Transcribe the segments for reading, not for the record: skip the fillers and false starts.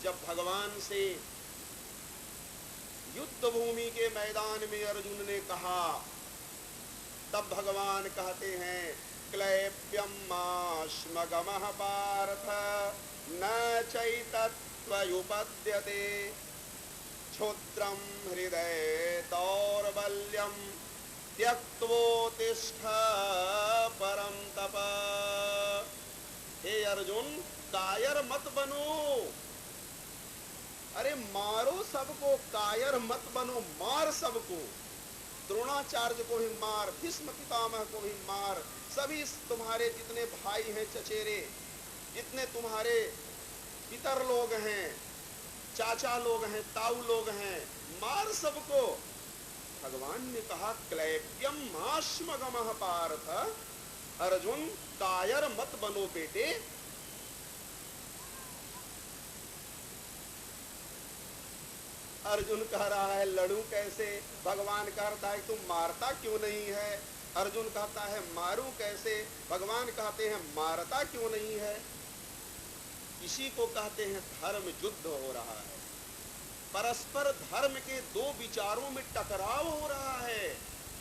जब भगवान से युद्ध भूमि के मैदान में अर्जुन ने कहा, तब भगवान कहते हैं क्लैप्यम माश्मगमः पार्थ न चैतत्वयुपद्यते क्षुद्रम हृदय दौर्बल्यम त्यक्त्वोत्तिष्ठ परम तप। हे अर्जुन, कायर मत बनो। अरे मारो सबको, कायर मत बनो, मार सबको। द्रोणाचार्य को भी मार, भीष्म पितामह को भी मार, सभी तुम्हारे जितने भाई हैं चचेरे, जितने तुम्हारे पितर लोग हैं, चाचा लोग हैं, ताऊ लोग हैं, मार सबको। भगवान ने कहा क्लैप्यम माश्मगमः पार्थ, अर्जुन कायर मत बनो बेटे। अर्जुन कह रहा है लड़ू कैसे? भगवान कहता है तुम मारता क्यों नहीं है? अर्जुन कहता है मारू कैसे? भगवान कहते हैं मारता क्यों नहीं है? इसी को कहते हैं धर्म युद्ध हो रहा है। परस्पर धर्म के दो विचारों में टकराव हो रहा है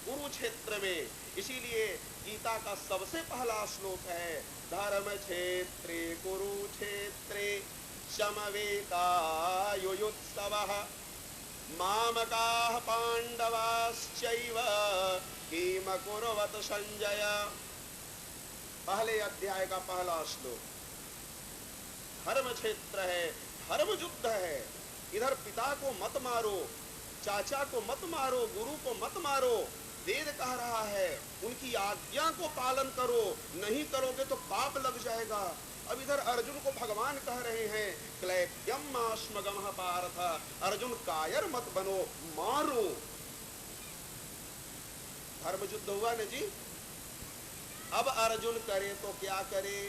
कुरुक्षेत्र में। इसीलिए गीता का सबसे पहला श्लोक है धर्म क्षेत्रे कुरुक्षेत्रे समवेतायुयुत्सवः मामकाः पांडवाश्चैव किम कुर्वत संजय। पहले अध्याय का पहला श्लोक। धर्म क्षेत्र है, धर्म युद्ध है। इधर पिता को मत मारो, चाचा को मत मारो, गुरु को मत मारो। वेद कह रहा है उनकी आज्ञा को पालन करो, नहीं करोगे तो पाप लग जाएगा। अब इधर अर्जुन को भगवान कह रहे हैं क्लैप्यम माश्मगमः पार्थ, अर्जुन कायर मत बनो, मारो। धर्म युद्ध हुआ न जी। अब अर्जुन करे तो क्या करे?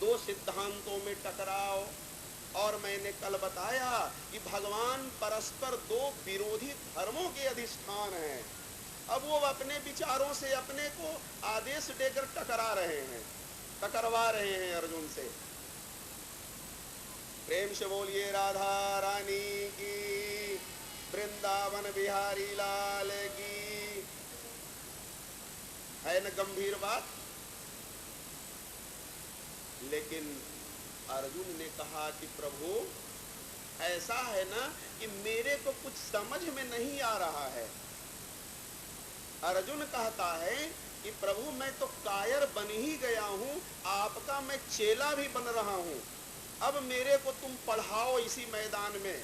दो सिद्धांतों में टकराव। और मैंने कल बताया कि भगवान परस्पर दो विरोधी धर्मों के अधिष्ठान हैं। अब वो अपने विचारों से अपने को आदेश देकर टकरा रहे हैं, टकरवा रहे हैं अर्जुन से। प्रेम से बोलिए राधा रानी की, वृंदावन बिहारी लाल की। है न गंभीर बात? लेकिन अर्जुन ने कहा कि प्रभु ऐसा है ना कि मेरे को कुछ समझ में नहीं आ रहा है। अर्जुन कहता है कि प्रभु मैं तो कायर बन ही गया हूँ, आपका मैं चेला भी बन रहा हूँ। अब मेरे को तुम पढ़ाओ इसी मैदान में,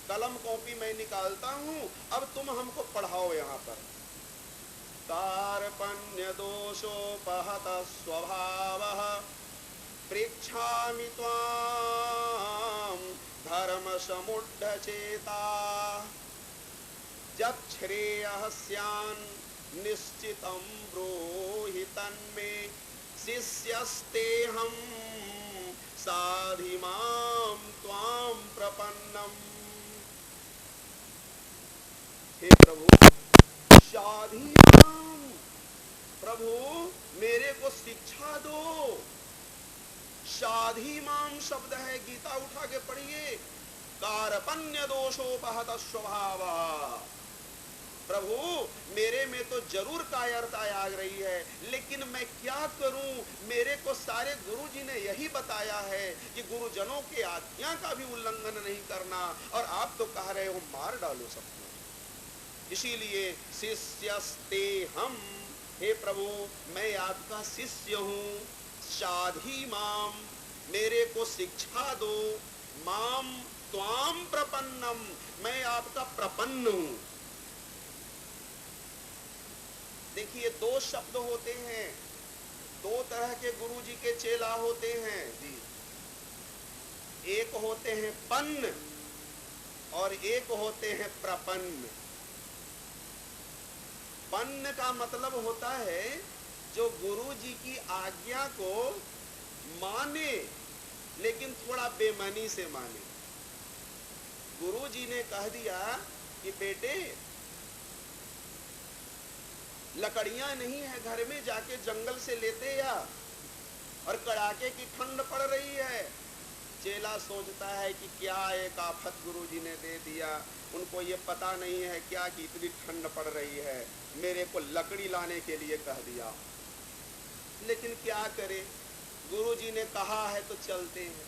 कलम कॉपी मैं निकालता हूँ, अब तुम हमको पढ़ाओ यहाँ पर। कार्पण्य दोषोपहत स्वभावः प्रेक्षामि त्वां धर्म समुढ़ चेता जब श्रेयः स्यान् निश्चितं ब्रूहि तन्मे शिष्यस्तेऽहं साधि मां त्वां प्रपन्नम्। हे प्रभु साधि मां, प्रभु मेरे को शिक्षा दो। साधि माम शब्द है, गीता उठा के पढ़िए। कार्पण्य दोषोपहत स्वभाव, प्रभु मेरे में तो जरूर कायरता आ रही है, लेकिन मैं क्या करूं? मेरे को सारे गुरुजी ने यही बताया है कि गुरुजनों के आज्ञा का भी उल्लंघन नहीं करना, और आप तो कह रहे हो मार डालो सबको। इसीलिए शिष्यस्ते हम, हे प्रभु मैं आपका शिष्य हूं। साधि माम, मेरे को शिक्षा दो। माम त्वाम प्रपन्नम, मैं आपका प्रपन्न हूं। देखिए दो शब्द होते हैं, दो तरह के गुरुजी के चेला होते हैं जी। एक होते हैं पन्न और एक होते हैं प्रपन्न। पन्न का मतलब होता है जो गुरु जी की आज्ञा को माने, लेकिन थोड़ा बेमनी से माने। गुरु जी ने कह दिया कि बेटे लकड़ियां नहीं है घर में, जाके जंगल से लेते या, और कड़ाके की ठंड पड़ रही है, चेला सोचता है कि क्या एक आफत गुरुजी ने दे दिया, उनको ये पता नहीं है क्या कि इतनी ठंड पड़ रही है, मेरे को लकड़ी लाने के लिए कह दिया। लेकिन क्या करे, गुरुजी ने कहा है तो चलते हैं।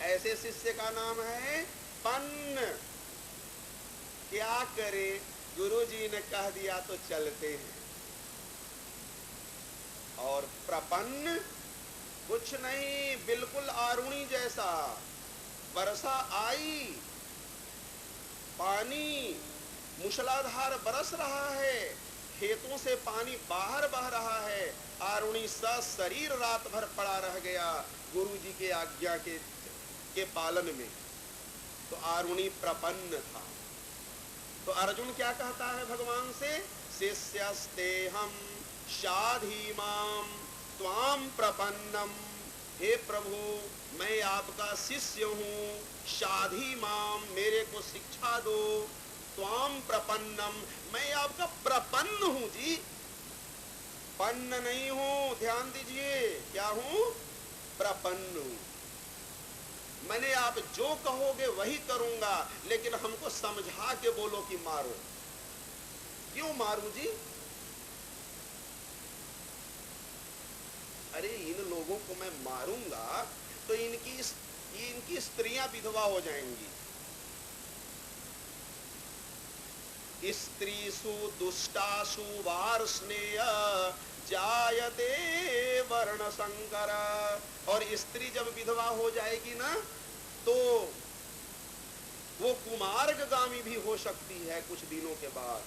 ऐसे शिष्य का नाम है पन्न। क्या करे, गुरुजी ने कह दिया तो चलते हैं। और प्रपन्न कुछ नहीं, बिल्कुल आरुणी जैसा। वर्षा आई, पानी मूसलाधार बरस रहा है, खेतों से पानी बाहर बह रहा है, आरुणी सा शरीर रात भर पड़ा रह गया गुरुजी के आज्ञा के पालन में। तो आरुणी प्रपन्न था। तो अर्जुन क्या कहता है भगवान से, शिष्यस्ते हम शाधि माम त्वाम प्रपन्नम। हे प्रभु, मैं आपका शिष्य हूँ, शाधि माम, मेरे को शिक्षा दो, त्वाम प्रपन्नम, मैं आपका प्रपन्न हूँ जी, पन्न नहीं हूँ। ध्यान दीजिए, क्या हूँ, प्रपन्न हूँ। मैंने आप जो कहोगे वही करूंगा, लेकिन हमको समझा के बोलो कि मारो। क्यों मारूं जी? अरे इन लोगों को मैं मारूंगा तो इनकी स्त्रियां विधवा हो जाएंगी। स्त्रीसु दुष्टासु वार्ष्णेय जायते वर्ण संकर। और स्त्री जब विधवा हो जाएगी ना, तो वो कुमार्गगामी भी हो सकती है कुछ दिनों के बाद।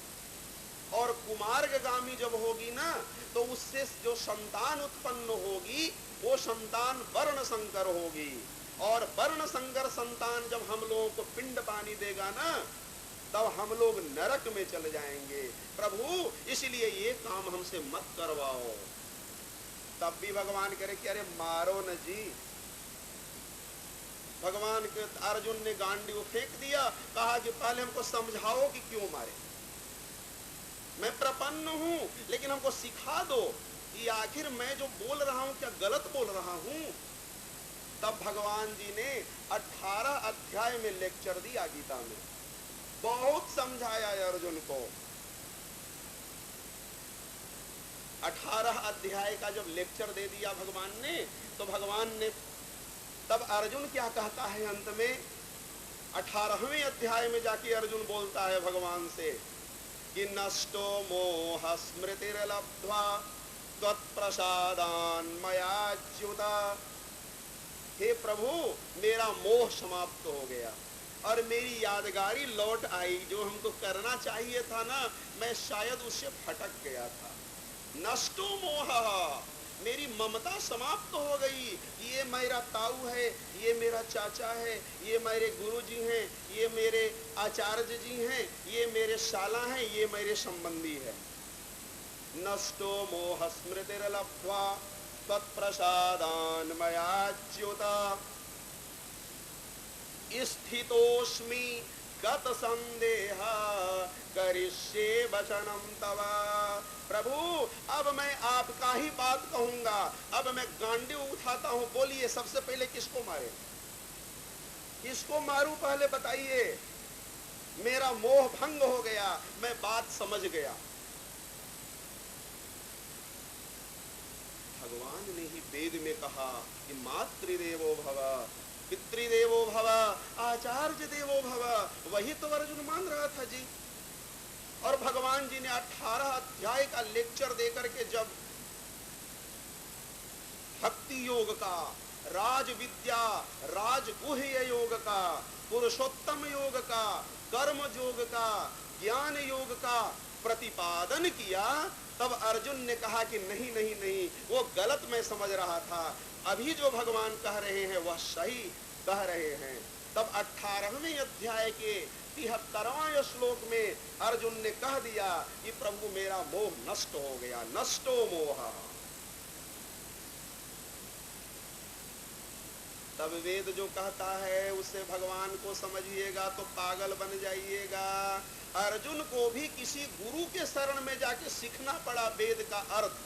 और कुमार्गगामी जब होगी ना, तो उससे जो संतान उत्पन्न होगी वो संतान वर्ण संकर होगी। और वर्ण संकर संतान जब हम लोगों को पिंड पानी देगा ना, तब हम लोग नरक में चले जाएंगे। प्रभु, इसलिए ये काम हमसे मत करवाओ। तब भी भगवान करे कि अरे मारो न जी। भगवान के अर्जुन ने गांडीव फेंक दिया, कहा कि पहले हमको समझाओ कि क्यों मारे। मैं प्रपन्न हूं, लेकिन हमको सिखा दो कि आखिर मैं जो बोल रहा हूं क्या गलत बोल रहा हूं। तब भगवान जी ने 18 अध्याय में लेक्चर दिया गीता में, बहुत समझाया अर्जुन को। 18 अध्याय का जब लेक्चर दे दिया भगवान ने, तो भगवान ने तब अर्जुन क्या कहता है अंत में, 18वें अध्याय में जाके अर्जुन बोलता है भगवान से कि नष्टो मोह स्मृतिर्लब्ध्वा त्वत्प्रसादान् मयाच्युता। हे प्रभु, मेरा मोह समाप्त हो गया और मेरी यादगारी लौट आई। जो हमको करना चाहिए था ना, मैं शायद उससे भटक गया था। नष्टो मोह, मेरी ममता समाप्त हो गई। ये मेरा ताऊ है, ये मेरा चाचा है, ये मेरे गुरुजी हैं, ये मेरे आचार्य जी हैं, ये मेरे शाला हैं, ये मेरे संबंधी है। नष्टो मोह स्मृतिर्लब्ध्वा तत्प्रसादान् मयाच्युत स्थितोस्मि गत संदेह करिष्ये वचनम तव। प्रभु, अब मैं आपका ही बात कहूंगा। अब मैं गांडीव उठाता हूं। बोलिए, सबसे पहले किसको मारे, किसको मारूं, पहले बताइए। मेरा मोह भंग हो गया, मैं बात समझ गया। भगवान ने ही वेद में कहा कि मातृदेवो भव, पितृदेवो भव, आचार्य देवो भव। वही तो अर्जुन मान रहा था जी। और भगवान जी ने 18 अध्याय का लेक्चर देकर के जब भक्ति योग का, राज विद्या, राजगुह्य योग का, पुरुषोत्तम योग का, कर्म योग का, ज्ञान योग का प्रतिपादन किया, तब अर्जुन ने कहा कि नहीं नहीं नहीं, वो गलत मैं समझ रहा था। अभी जो भगवान कह रहे हैं वह सही कह रहे हैं। तब 18वें अध्याय के 73वां श्लोक में अर्जुन ने कह दिया कि प्रभु, मेरा मोह नष्ट हो गया। नष्टो मोह। तब वेद जो कहता है उससे भगवान को समझिएगा तो पागल बन जाइएगा। अर्जुन को भी किसी गुरु के शरण में जाके सीखना पड़ा वेद का अर्थ।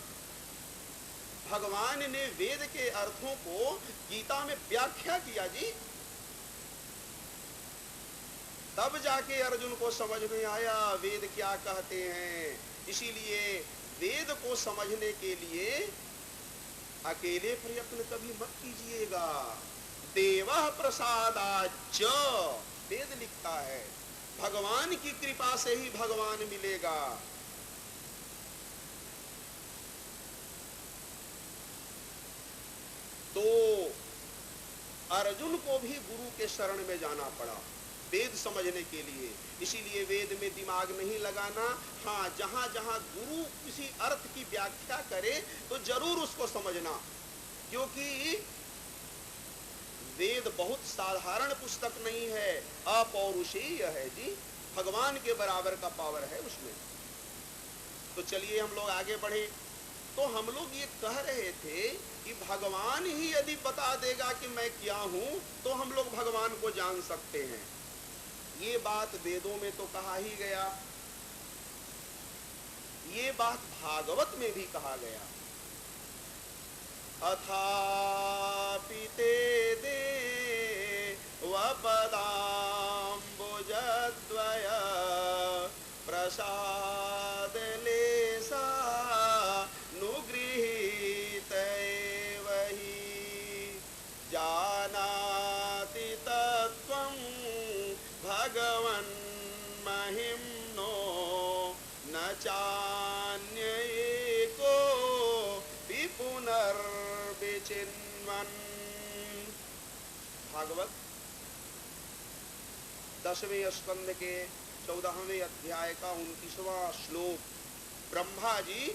भगवान ने वेद के अर्थों को गीता में व्याख्या किया जी, तब जाके अर्जुन को समझ में आया वेद क्या कहते हैं। इसीलिए वेद को समझने के लिए अकेले प्रयत्न कभी मत कीजिएगा। देवः प्रसादाच्च वेद लिखता है, भगवान की कृपा से ही भगवान मिलेगा। तो अर्जुन को भी गुरु के शरण में जाना पड़ा वेद समझने के लिए। इसीलिए वेद में दिमाग नहीं लगाना। हाँ, जहां जहां गुरु किसी अर्थ की व्याख्या करे तो जरूर उसको समझना, क्योंकि वेद बहुत साधारण पुस्तक नहीं है, अपौरुषेय है जी, भगवान के बराबर का पावर है उसमें। तो चलिए हम लोग आगे बढ़े। तो हम लोग ये कह रहे थे कि भगवान ही यदि बता देगा कि मैं क्या हूं तो हम लोग भगवान को जान सकते हैं। ये बात वेदों में तो कहा ही गया, ये बात भागवत में भी कहा गया। अथापि ते देवपदाम्बुजद्वय प्रसाद लेसा नुगृहीत एव हि जानाति तत्त्वं भगवन् महिम्नो न चान्यएको पुनर्विचिन्वन्। भागवत 10वें स्कंद के 14वें अध्याय का 29वां श्लोक। ब्रह्मा जी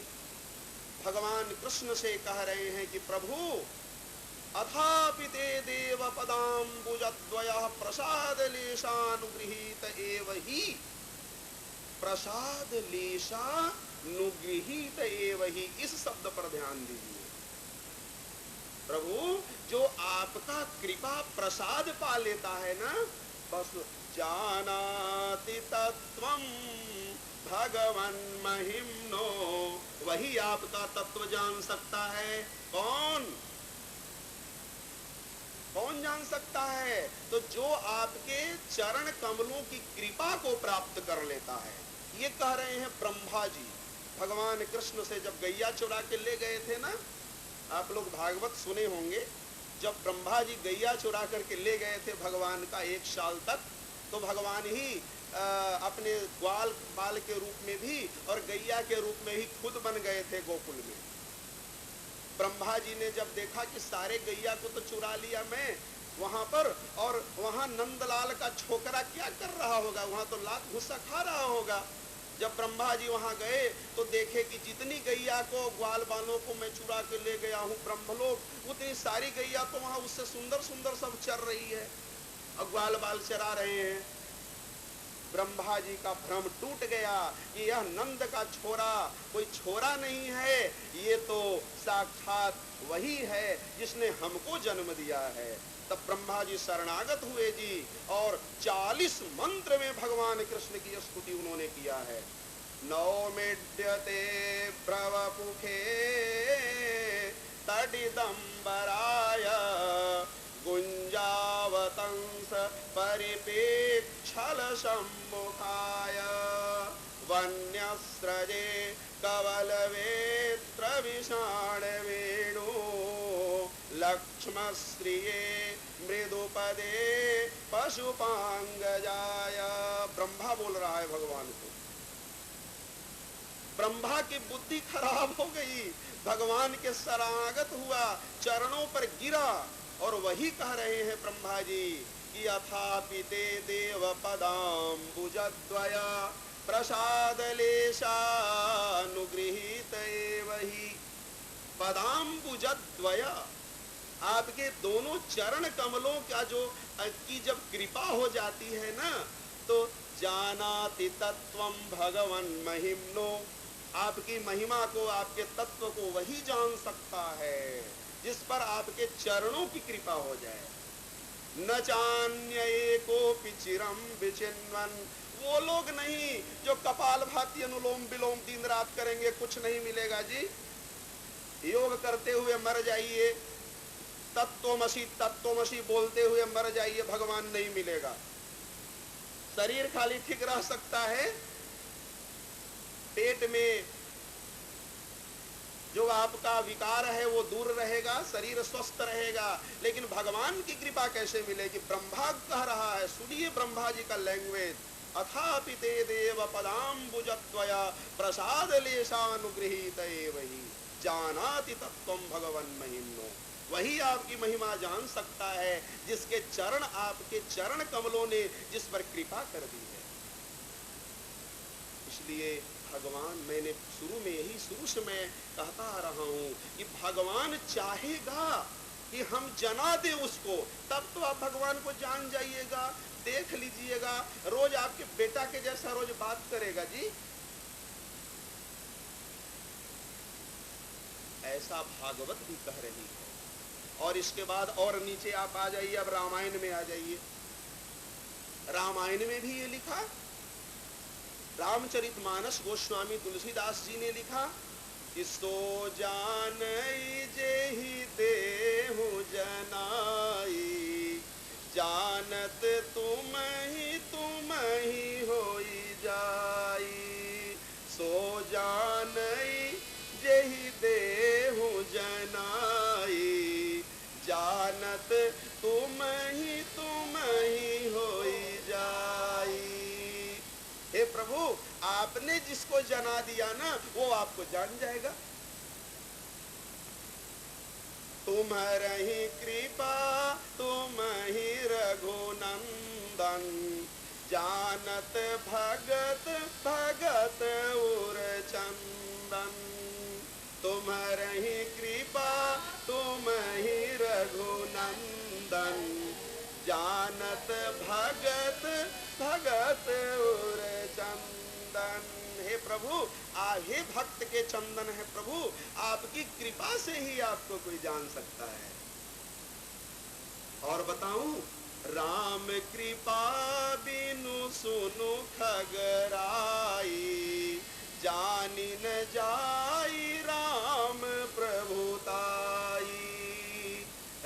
भगवान कृष्ण से कह रहे हैं कि प्रभु, अथापि ते देवपदाम्बुजद्वयः प्रसादलेशानुगृहीत एव हि, प्रसादलेशानुगृहीत एव हि, इस शब्द पर ध्यान दीजिए। प्रभु, जो आपका कृपा प्रसाद पा लेता है ना, बस जानाति तत्त्वं भगवन् महिम्नो, वही आपका तत्व जान सकता है। कौन जान सकता है? तो जो आपके चरण कमलों की कृपा को प्राप्त कर लेता है। ये कह रहे हैं ब्रह्मा जी भगवान कृष्ण से जब गैया चुरा के ले गए थे ना। आप लोग भागवत सुने होंगे, जब ब्रह्मा जी गैया चुरा करके ले गए थे भगवान का 1 साल तक, तो भगवान ही अपने ग्वाल बाल के रूप में भी और गैया के रूप में ही खुद बन गए थे गोकुल में। ब्रह्मा जी ने जब देखा कि सारे गैया को तो चुरा लिया मैं वहां पर, और वहां नंदलाल का छोकरा क्या कर रहा होगा, वहां तो लात घुसा खा रहा होगा। जब ब्रह्मा जी वहां गए तो देखे कि जितनी गैया को ग्वाल बालों को मैं चुरा के ले गया हूँ ब्रह्मलोक, उतनी सारी गैया तो वहां उससे सुंदर सुंदर सब चर रही है और ग्वाल बाल चरा रहे हैं। ब्रह्मा जी का भ्रम टूट गया कि यह नंद का छोरा कोई छोरा नहीं है, ये तो साक्षात वही है जिसने हमको जन्म दिया है। तब ब्रह्मा जी शरणागत हुए जी, और 40 मंत्र में भगवान कृष्ण की स्तुति उन्होंने किया है। नौमिड्यते प्रवपुखे तडिदंबराय गुंजावतंस परिपेक्षल सम्मुखाय वन्यस्रजे कवलवेत्र विषाण वेणु लक्ष्मश्रिये मृदुपदे पशुपांगजाय। ब्रह्मा बोल रहा है भगवान को। ब्रह्मा की बुद्धि खराब हो गई, भगवान के शरणागत हुआ, चरणों पर गिरा, और वही कह रहे हैं ब्रह्मा जी कि अथापि ते देवपदाम्बुजद्वय प्रसादलेशानुगृहीत एव हि। पदाम्बुजद्वय, आपके दोनों चरण कमलों का जो की जब कृपा हो जाती है ना, तो जानाति तत्वं भगवन् महिम्नो, आपकी महिमा को, आपके तत्व को वही जान सकता है जिस पर आपके चरणों की कृपा हो जाए। न चान्येकोऽपि चिरं विचिन्वन्, वो लोग नहीं जो कपालभाति अनुलोम विलोम दिन रात करेंगे, कुछ नहीं मिलेगा जी। योग करते हुए मर जाइए, तत्वमसी बोलते हुए मर जाइए, भगवान नहीं मिलेगा। शरीर खाली ठीक रह सकता है, पेट में जो आपका विकार है वो दूर रहेगा, शरीर स्वस्थ रहेगा, लेकिन भगवान की कृपा कैसे मिलेगी? ब्रह्मा कह रहा है, सुनिए ब्रह्मा जी का लैंग्वेज, अथापि ते देव पदाम्बुजत्वया प्रसाद लेशानुगृहीत एवहि जानाति तत्त्वं भगवन् महिम्नो। वही आपकी महिमा जान सकता है जिसके चरण, आपके चरण कमलों ने जिस पर कृपा कर दी है। इसलिए भगवान, मैंने शुरू में यही, शुरू से मैं कहता आ रहा हूं कि भगवान चाहेगा कि हम जना दे उसको, तब तो आप भगवान को जान जाइएगा। देख लीजिएगा, रोज आपके बेटा के जैसा रोज बात करेगा जी, ऐसा भागवत भी कह रही है। और इसके बाद और नीचे आप आ जाइए, अब रामायण में आ जाइए। रामायण में भी ये लिखा, रामचरितमानस गोस्वामी तुलसीदास जी ने लिखा कि सो जानई जेहि देहु जनाई, जानत तुम ही होई जाई। सो जानई जेहि देहु जनाई, जानत तुम ही होई जाई। हे प्रभु, आपने जिसको जना दिया ना, वो आपको जान जाएगा। तुम्हारी कृपा तुम्हि रघुनंदन, जानत भगत भगत उर चंदन। तुम्हारी कृपा तुम्हि रघुनंदन, जानत भगत भगत उर चंदन। हे प्रभु, हे भक्त के चंदन है प्रभु, आपकी कृपा से ही आपको कोई जान सकता है। और बताऊं, राम कृपा बिनु सुनु खगराई, जानी न जाई राम प्रभुताई।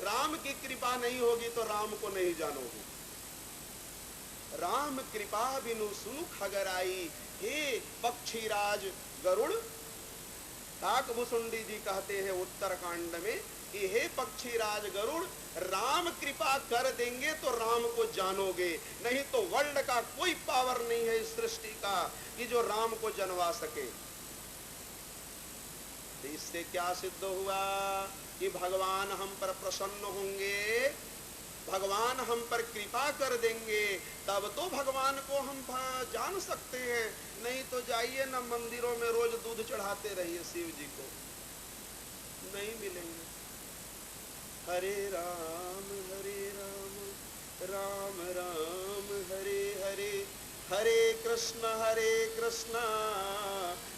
राम की कृपा नहीं होगी तो राम को नहीं जानोगे। राम कृपा बिनु सुनु खगराई। हे पक्षीराज गरुड़, काकभूषुंडी जी कहते हैं उत्तरकांड में कि हे पक्षीराज गरुड़, राम कृपा कर देंगे तो राम को जानोगे, नहीं तो वर्ल्ड का कोई पावर नहीं है इस सृष्टि का कि जो राम को जनवा सके। तो इससे क्या सिद्ध हुआ कि भगवान हम पर प्रसन्न होंगे, भगवान हम पर कृपा कर देंगे, तब तो भगवान को हम जान सकते हैं। नहीं तो जाइए ना मंदिरों में रोज दूध चढ़ाते रहिए शिव जी को, नहीं मिलेंगे। हरे राम राम राम हरे हरे, हरे कृष्ण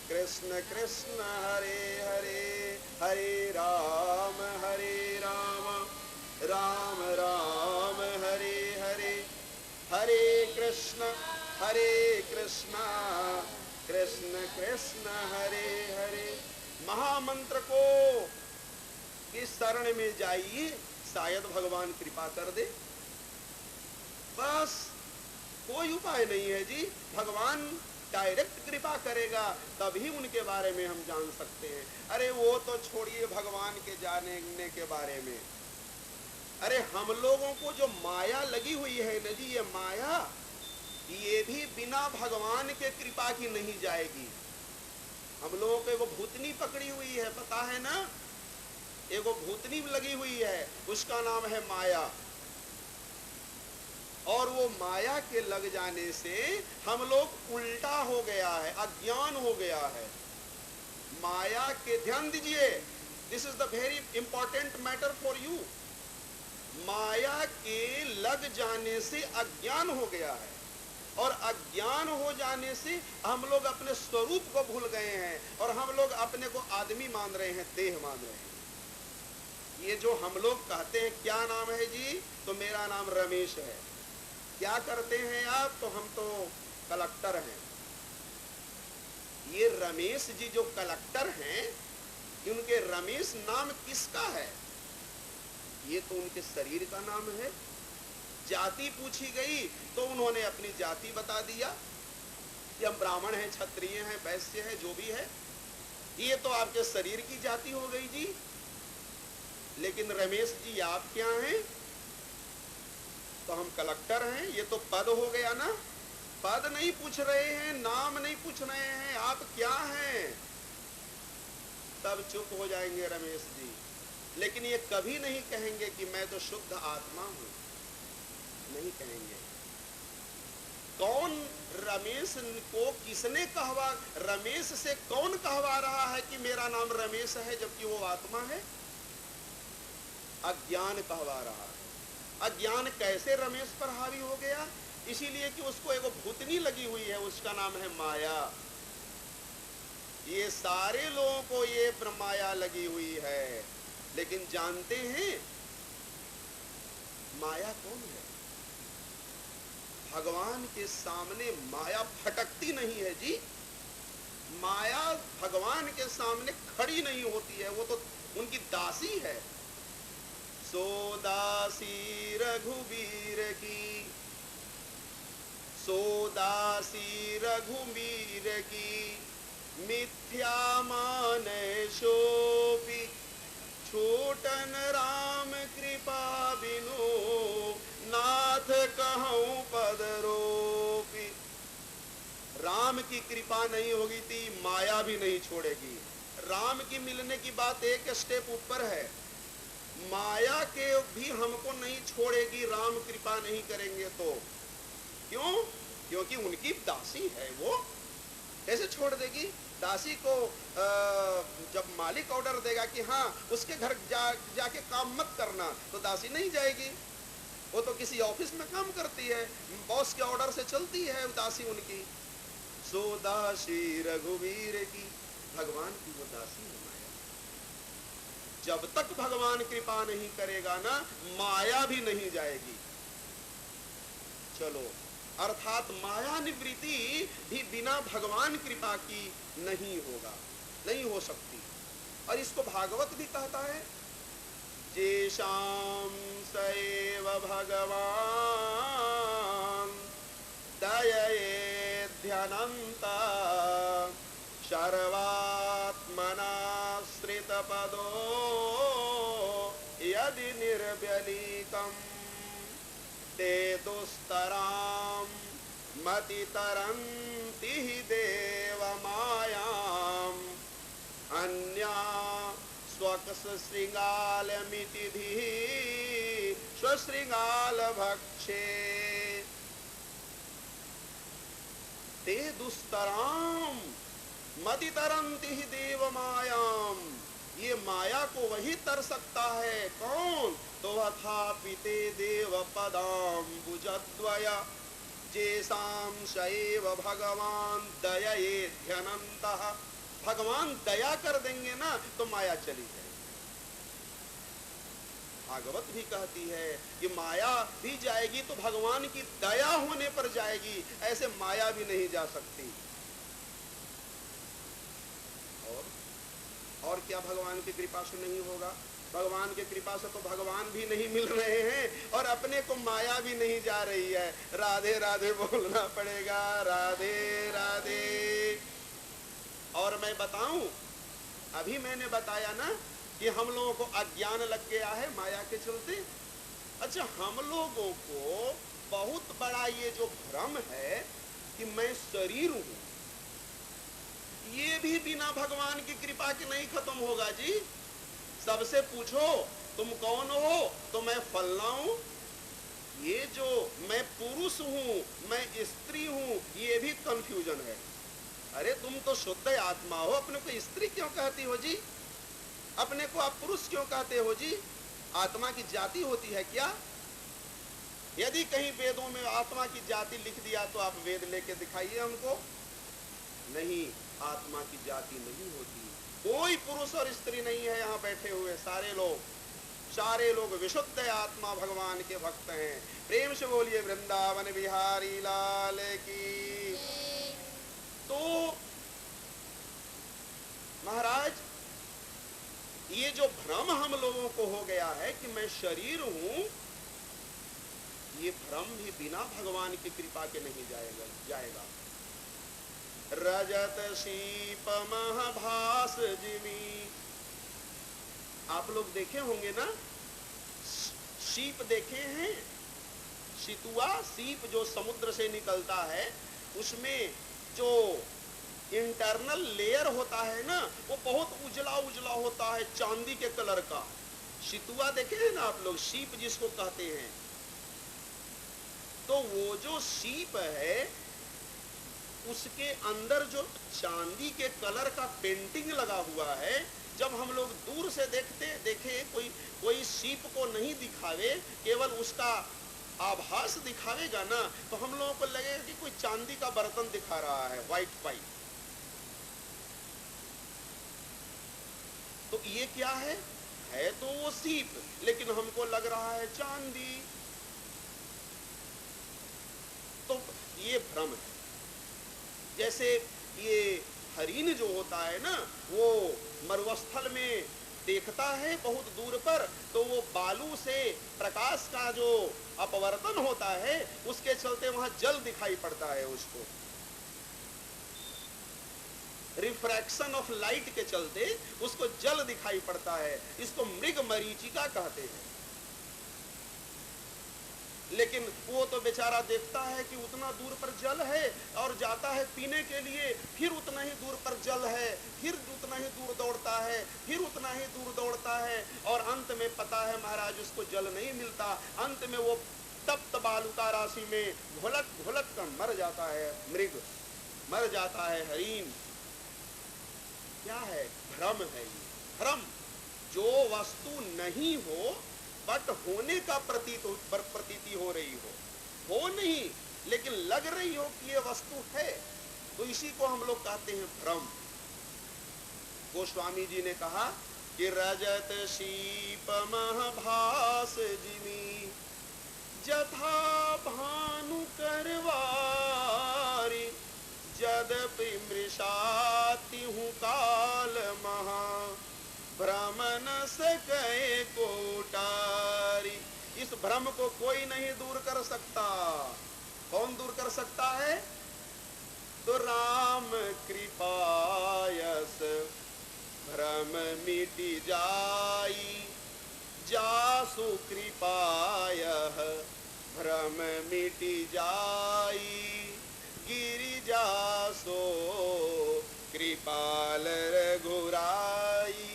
कृष्ण कृष्ण हरे हरे, हरे राम राम राम हरे हरे, हरे कृष्ण कृष्ण कृष्ण हरे हरे। महामंत्र को इस शरण में जाइए, शायद भगवान कृपा कर दे। बस कोई उपाय नहीं है जी, भगवान डायरेक्ट कृपा करेगा तभी उनके बारे में हम जान सकते हैं। अरे वो तो छोड़िए भगवान के जानने के बारे में, अरे हम लोगों को जो माया लगी हुई है न जी, ये माया, ये भी बिना भगवान के कृपा की नहीं जाएगी। हम लोगों को वो भूतनी पकड़ी हुई है, पता है ना, एगो भूतनी लगी हुई है, उसका नाम है माया। और वो माया के लग जाने से हम लोग उल्टा हो गया है, अज्ञान हो गया है। माया के, ध्यान दीजिए, this is the very important matter for you. माया के लग जाने से अज्ञान हो गया है, और अज्ञान हो जाने से हम लोग अपने स्वरूप को भूल गए हैं, और हम लोग अपने को आदमी मान रहे हैं, देह मान रहे हैं। ये जो हम लोग कहते हैं क्या नाम है जी, तो मेरा नाम रमेश है। क्या करते हैं आप, तो हम तो कलेक्टर हैं। ये रमेश जी जो कलेक्टर हैं, उनके रमेश नाम किसका है? ये तो उनके शरीर का नाम है। जाति पूछी गई तो उन्होंने अपनी जाति बता दिया कि हम ब्राह्मण हैं, क्षत्रिय हैं, वैश्य हैं, जो भी है। ये तो आपके शरीर की जाति हो गई जी। लेकिन रमेश जी आप क्या हैं? तो हम कलेक्टर हैं। ये तो पद हो गया ना। पद नहीं पूछ रहे हैं, नाम नहीं पूछ रहे हैं, आप क्या हैं? तब चुप हो जाएंगे रमेश जी। लेकिन ये कभी नहीं कहेंगे कि मैं तो शुद्ध आत्मा हूं, नहीं कहेंगे। कौन रमेश को किसने कहवा, रमेश से कौन कहवा रहा है कि मेरा नाम रमेश है जबकि वो आत्मा है? अज्ञान कहवा रहा है। अज्ञान कैसे रमेश पर हावी हो गया? इसीलिए कि उसको एगो भूतनी लगी हुई है, उसका नाम है माया। ये सारे लोगों को ये माया लगी हुई है। लेकिन जानते हैं माया कौन है? भगवान के सामने माया फटकती नहीं है जी। माया भगवान के सामने खड़ी नहीं होती है, वो तो उनकी दासी है। सो दासी रघुबीर की, सो दासी रघुबीर की, मिथ्या माने शोपी, छूटन राम कृपा बिनु, नाथ कहूं पद रोपी। राम की कृपा नहीं होगी थी, माया भी नहीं छोड़ेगी। राम की मिलने की बात एक स्टेप ऊपर है। माया के भी हमको नहीं छोड़ेगी, राम कृपा नहीं करेंगे तो। क्यों? क्योंकि उनकी दासी है। वो कैसे छोड़ देगी? दासी को जब मालिक ऑर्डर देगा कि हाँ उसके घर जाके काम मत करना, तो दासी नहीं जाएगी। वो तो किसी ऑफिस में काम करती है, बॉस के ऑर्डर से चलती है दासी उनकी। सो दासी रघुवीर की, भगवान की वो दासी है माया। जब तक भगवान कृपा नहीं करेगा ना, माया भी नहीं जाएगी। चलो, अर्थात माया निवृत्ति भी बिना भगवान कृपा की नहीं होगा, नहीं हो सकती। और इसको भागवत भी कहता है, जेषां सैव भगवान दयेध्यनन्ता सर्वात्मनाश्रितपदो यदि निर्व्यलीकम् ते दुस्तरां मतितरन्ति हि देवमायाम् अन्या स्वकसशृङ्गालमिति धिः स्वशृङ्गालभक्षे ते दुस्तरां मतितरन्ति हि देवमायाम्। ये माया को वही तर सकता है। कौन? तो अथापि ते देव पदाम्बुजद्वया जेषां सैव भगवान दयेध्यनन्तः। भगवान दया कर देंगे ना तो माया चली जाएगी। भागवत भी कहती है कि माया भी जाएगी तो भगवान की दया होने पर जाएगी, ऐसे माया भी नहीं जा सकती। और क्या भगवान की कृपा से नहीं होगा? भगवान की कृपा से तो भगवान भी नहीं मिल रहे हैं और अपने को माया भी नहीं जा रही है। राधे राधे बोलना पड़ेगा, राधे राधे। और मैं बताऊं, अभी मैंने बताया ना कि हम लोगों को अज्ञान लग गया है माया के चलते। अच्छा, हम लोगों को बहुत बड़ा ये जो भ्रम है कि मैं शरीर हूं, ये भी बिना भगवान की कृपा के नहीं खत्म होगा जी। सबसे पूछो तुम कौन हो, तो मैं फलना हूं। ये जो मैं पुरुष हूं, मैं स्त्री हूं, ये भी कंफ्यूजन है। अरे तुम तो शुद्ध आत्मा हो, अपने को स्त्री क्यों कहती हो जी? अपने को आप पुरुष क्यों कहते हो जी? आत्मा की जाति होती है क्या? यदि कहीं वेदों में आत्मा की जाति लिख दिया तो आप वेद लेके दिखाइए हमको। नहीं, आत्मा की जाति नहीं होती। कोई पुरुष और स्त्री नहीं है यहाँ बैठे हुए सारे लोग विशुद्ध आत्मा भगवान के भक्त हैं। प्रेम से बोलिए वृंदावन बिहारी लाल की। तो महाराज ये जो भ्रम हम लोगों को हो गया है कि मैं शरीर हूं, ये भ्रम भी बिना भगवान की कृपा के नहीं जाएगा। रजत शीप महाभास जिमी, आप लोग देखे होंगे ना, शीप देखे हैं, सितुआ सीप जो समुद्र से निकलता है, उसमें जो इंटरनल लेयर होता है ना, वो बहुत उजला उजला होता है, चांदी के कलर का। सितुआ देखे हैं ना आप लोग, शीप जिसको कहते हैं। तो वो जो शीप है, उसके अंदर जो चांदी के कलर का पेंटिंग लगा हुआ है, जब हम लोग दूर से देखे कोई शीप को नहीं दिखावे, केवल उसका आभास दिखावेगा ना, तो हम लोगों को लगेगा कि कोई चांदी का बर्तन दिखा रहा है, व्हाइट। तो ये क्या है तो वो सीप, लेकिन हमको लग रहा है चांदी। तो ये भ्रम है। जैसे ये हरिण जो होता है ना, वो मरुस्थल में देखता है बहुत दूर पर, तो वो बालू से प्रकाश का जो अपवर्तन होता है, उसके चलते वहां जल दिखाई पड़ता है उसको। रिफ्रैक्शन ऑफ लाइट के चलते उसको जल दिखाई पड़ता है। इसको मृग मरीचिका कहते हैं। लेकिन वो तो बेचारा देखता है कि उतना दूर पर जल है, और जाता है पीने के लिए, फिर उतना ही दूर पर जल है, फिर उतना ही दूर दौड़ता है, फिर उतना ही दूर दौड़ता है, और अंत में पता है महाराज उसको जल नहीं मिलता। अंत में वो तप्त बालुका राशि में घोलक घोलक कर मर जाता है, मृग मर जाता है, हरिण। क्या है? भ्रम है। ये भ्रम, जो वस्तु नहीं हो बट होने का प्रतीति हो रही हो नहीं, लेकिन लग रही हो कि ये वस्तु है, तो इसी को हम लोग कहते हैं भ्रम। गोस्वामी जी ने कहा कि रजत शीप महाभास जिमी, जथा भानु करवारी, जदपि मृषाति हूँ काल महा, भ्रमन सके कोटारी। इस भ्रम को कोई नहीं दूर कर सकता। कौन दूर कर सकता है? तो राम कृपायस भ्रम मिटि जाई, जासु कृपायः भ्रम मिटि जाई, गिरिजा सो कृपाल रघुराई।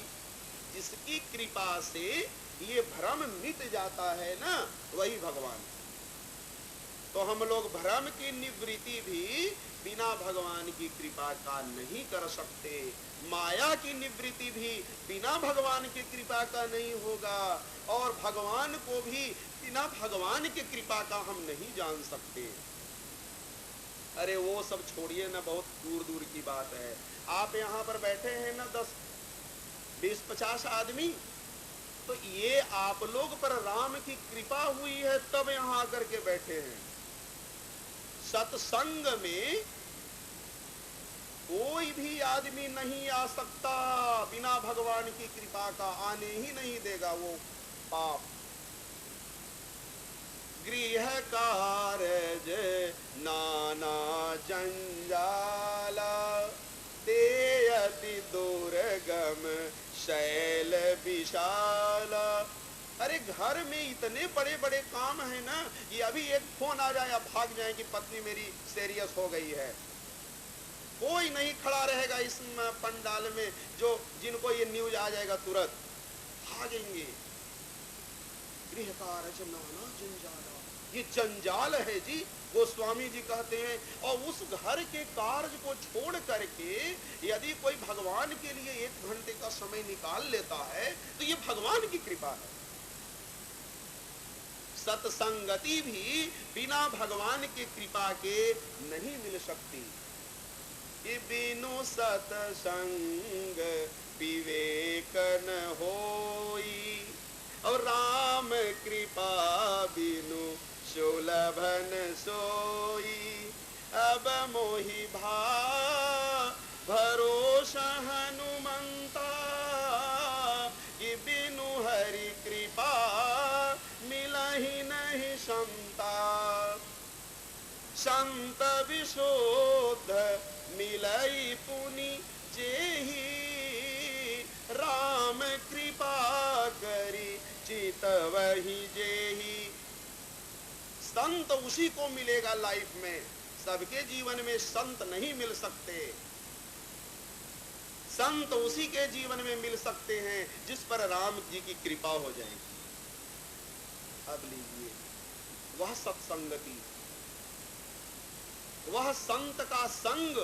जिसकी कृपा से ये भ्रम मिट जाता है ना, वही भगवान। तो हम लोग भ्रम की निवृत्ति भी बिना भगवान की कृपा का नहीं कर सकते। माया की निवृत्ति भी बिना भगवान की कृपा का नहीं होगा, और भगवान को भी बिना भगवान की कृपा का हम नहीं जान सकते। अरे वो सब छोड़िए ना, बहुत दूर दूर की बात है। आप यहाँ पर बैठे हैं ना 10, 20, 50 आदमी, तो ये आप लोग पर राम की कृपा हुई है तब यहाँ आकर के बैठे हैं। सत्संग में कोई भी आदमी नहीं आ सकता बिना भगवान की कृपा का, आने ही नहीं देगा वो पाप। गृह कारज नाना जंजाला, ते अति दुर्गम शैल विशाला। अरे घर में इतने बड़े बड़े काम है ना, ये अभी एक फोन आ जाए, अब भाग जाए कि पत्नी मेरी सीरियस हो गई है। कोई नहीं खड़ा रहेगा इस पंडाल में, जो जिनको ये न्यूज आ जाएगा तुरंत भागेंगे। गृह कारज नाना जंजाला, ये जंजाल है जी, गोस्वामी जी कहते हैं। और उस घर के कार्य को छोड़ करके यदि कोई भगवान के लिए 1 घंटे का समय निकाल लेता है, तो ये भगवान की कृपा है। सत्संगति भी बिना भगवान की कृपा के नहीं मिल सकती। कि बिनु सत्संग विवेक न होई, और राम कृपा बिनु सुलभन सोई। अब मोहि भरोसा हनुमंता, संत विशोध मिलई पुनि जेहि राम कृपा करी चितवहि जेहि। संत उसी को मिलेगा लाइफ में, सबके जीवन में संत नहीं मिल सकते। संत उसी के जीवन में मिल सकते हैं जिस पर राम जी की कृपा हो जाएगी। अब लीजिए, वह सत्संगति, वह संत का संग,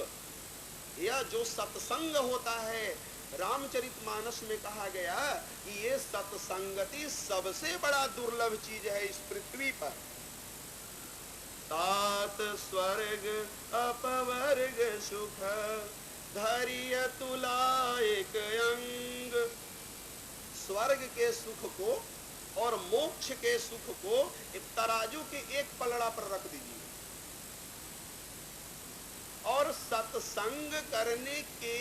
या जो सत्संग होता है, रामचरितमानस में कहा गया कि ये सत्संगति सबसे बड़ा दुर्लभ चीज है इस पृथ्वी पर। तात स्वर्ग अपवर्ग सुख धैर्य तुला एक अंग। स्वर्ग के सुख को और मोक्ष के सुख को एक तराजू के एक पलड़ा पर रख दीजिए, और सत्संग करने के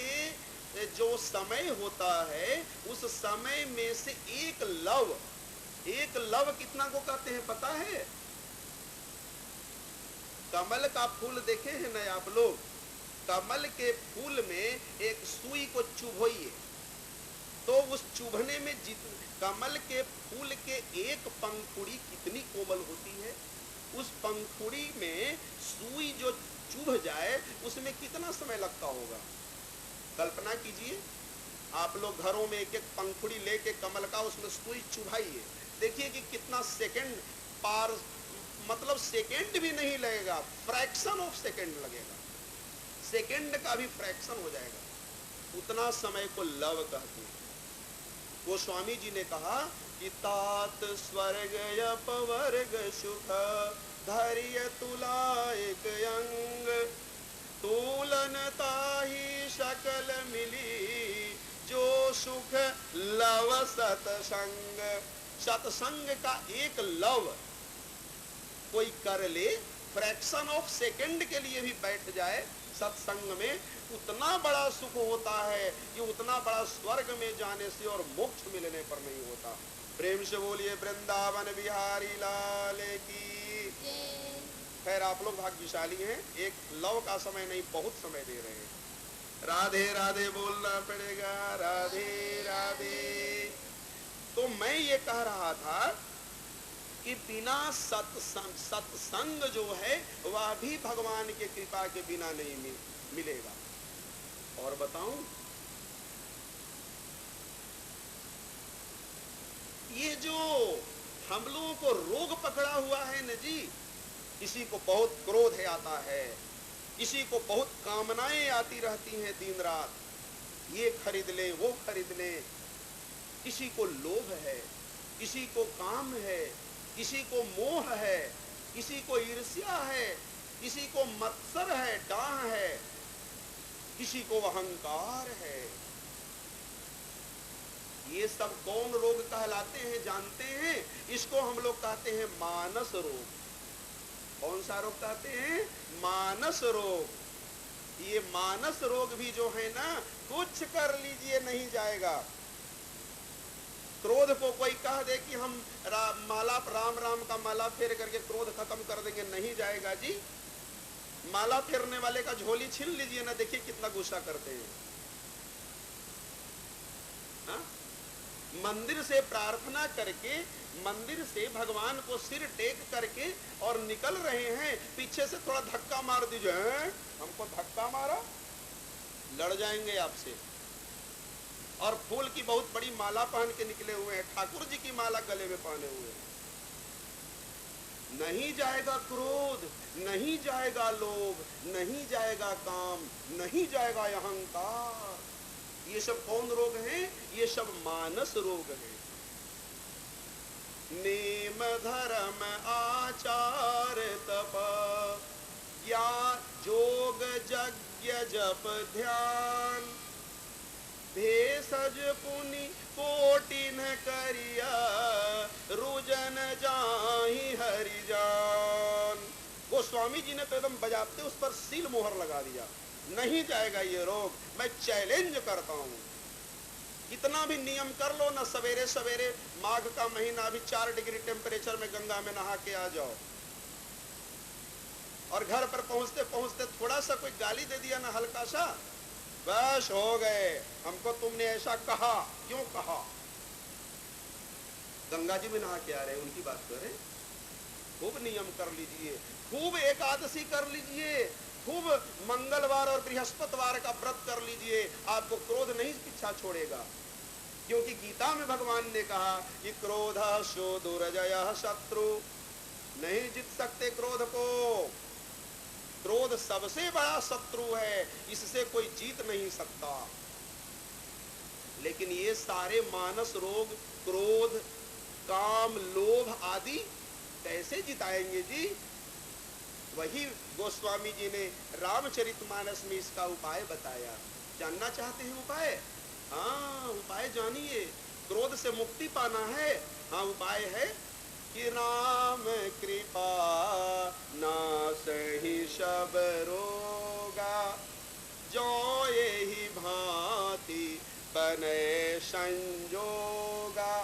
जो समय होता है उस समय में से एक लव कितना को कहते हैं पता है? कमल का फूल देखे हैं ना आप लोग? कमल के फूल में एक सुई को चुभोइए तो उस चुभने में कमल के फूल के एक पंखुड़ी कितनी कोमल होती है, उस पंखुड़ी में सुई जो चुभ जाए उसमें कितना समय लगता होगा। कल्पना कीजिए, आप लोग घरों में एक एक पंखुड़ी लेके कमल का उसमें सुई चुभाइए, देखिए कि कितना सेकंड पार, मतलब सेकंड भी नहीं लगेगा, फ्रैक्शन ऑफ सेकंड लगेगा, सेकंड का भी फ्रैक्शन हो जाएगा। उतना समय को लव कहते हैं। वो स्वामी जी ने कहा कि तात स्वर्ग अपवर्ग सुख धैर्य तुला एक अंग तूलन ताहि सकल मिली जो सुख लव सतसंग। सत्संग का एक लव कोई कर ले, फ्रैक्शन ऑफ सेकंड के लिए भी बैठ जाए सत्संग में, उतना बड़ा सुख होता है कि उतना बड़ा स्वर्ग में जाने से और मोक्ष मिलने पर नहीं होता। प्रेम से बोलिए वृंदावन बिहारी लाल की। खैर आप लोग भाग्यशाली हैं, एक लव का समय नहीं बहुत समय दे रहे हैं। राधे राधे बोलना पड़ेगा, राधे राधे। तो मैं ये कह रहा था कि बिना सत्संग जो है वह भी भगवान के कृपा के बिना नहीं मिलेगा। और बताऊं, ये जो हम लोगों को रोग पकड़ा हुआ है न जी, किसी को बहुत क्रोध आता है, किसी को बहुत कामनाएं आती रहती हैं दिन रात, ये खरीद ले वो खरीद ले, किसी को लोभ है, किसी को काम है, किसी को मोह है, किसी को ईर्ष्या है, किसी को मत्सर है, डाह है, किसी को अहंकार है। ये सब कौन रोग कहलाते हैं जानते हैं? इसको हम लोग कहते हैं मानस रोग। कौन सा रोग कहते हैं? मानस रोग। ये मानस रोग भी जो है ना, कुछ कर लीजिए नहीं जाएगा। क्रोध को कोई कह दे कि हम राम राम का माला फेर करके क्रोध खत्म कर देंगे, नहीं जाएगा जी। माला फेरने वाले का झोली छीन लीजिए ना, देखिए कितना गुस्सा करते हैं। हा? मंदिर से प्रार्थना करके, मंदिर से भगवान को सिर टेक करके और निकल रहे हैं, पीछे से थोड़ा धक्का मार दीजिए, हमको धक्का मारा, लड़ जाएंगे आपसे। और फूल की बहुत बड़ी माला पहन के निकले हुए हैं, ठाकुर जी की माला गले में पहने हुए हैं। नहीं जाएगा क्रोध, नहीं जाएगा लोभ, नहीं जाएगा काम, नहीं जाएगा अहंकार। ये सब कौन रोग हैं? ये सब मानस रोग हैं। नेम धर्म आचार तप या जोग यज्ञ जप ध्यान भेषज पुनि कोटि न करिया रुजन जाहि हरि जान। गोस्वामी जी ने तो एकदम बजाते उस पर सील मोहर लगा दिया, नहीं जाएगा ये रोग। मैं चैलेंज करता हूँ, कितना भी नियम कर लो ना, सवेरे सवेरे माघ का महीना, अभी 4 डिग्री टेम्परेचर में गंगा में नहा के आ जाओ और घर पर पहुंचते पहुंचते थोड़ा सा कोई गाली दे दिया ना, हल्का सा, बस हो गए, हमको तुमने ऐसा कहा, क्यों कहा? गंगा जी में नहा के आ रहे, उनकी बात करें। खूब नियम कर लीजिए, खूब एकादशी कर लीजिए, खूब मंगलवार और बृहस्पतिवार का व्रत कर लीजिए, आपको क्रोध नहीं पीछा छोड़ेगा। क्योंकि गीता में भगवान ने कहा कि क्रोध शो दुर्जय शत्रु, नहीं जीत सकते क्रोध को। क्रोध सबसे बड़ा शत्रु है, इससे कोई जीत नहीं सकता। लेकिन ये सारे मानस रोग, क्रोध, काम, लोभ आदि कैसे जिताएंगे जी? वही गोस्वामी जी ने रामचरितमानस में इसका उपाय बताया। जानना चाहते हैं उपाय? हाँ, उपाय जानिए। क्रोध से मुक्ति पाना है, हाँ, उपाय है कि राम कृपा नासहि सब रोगा, जो यही भांति बने संजोगा।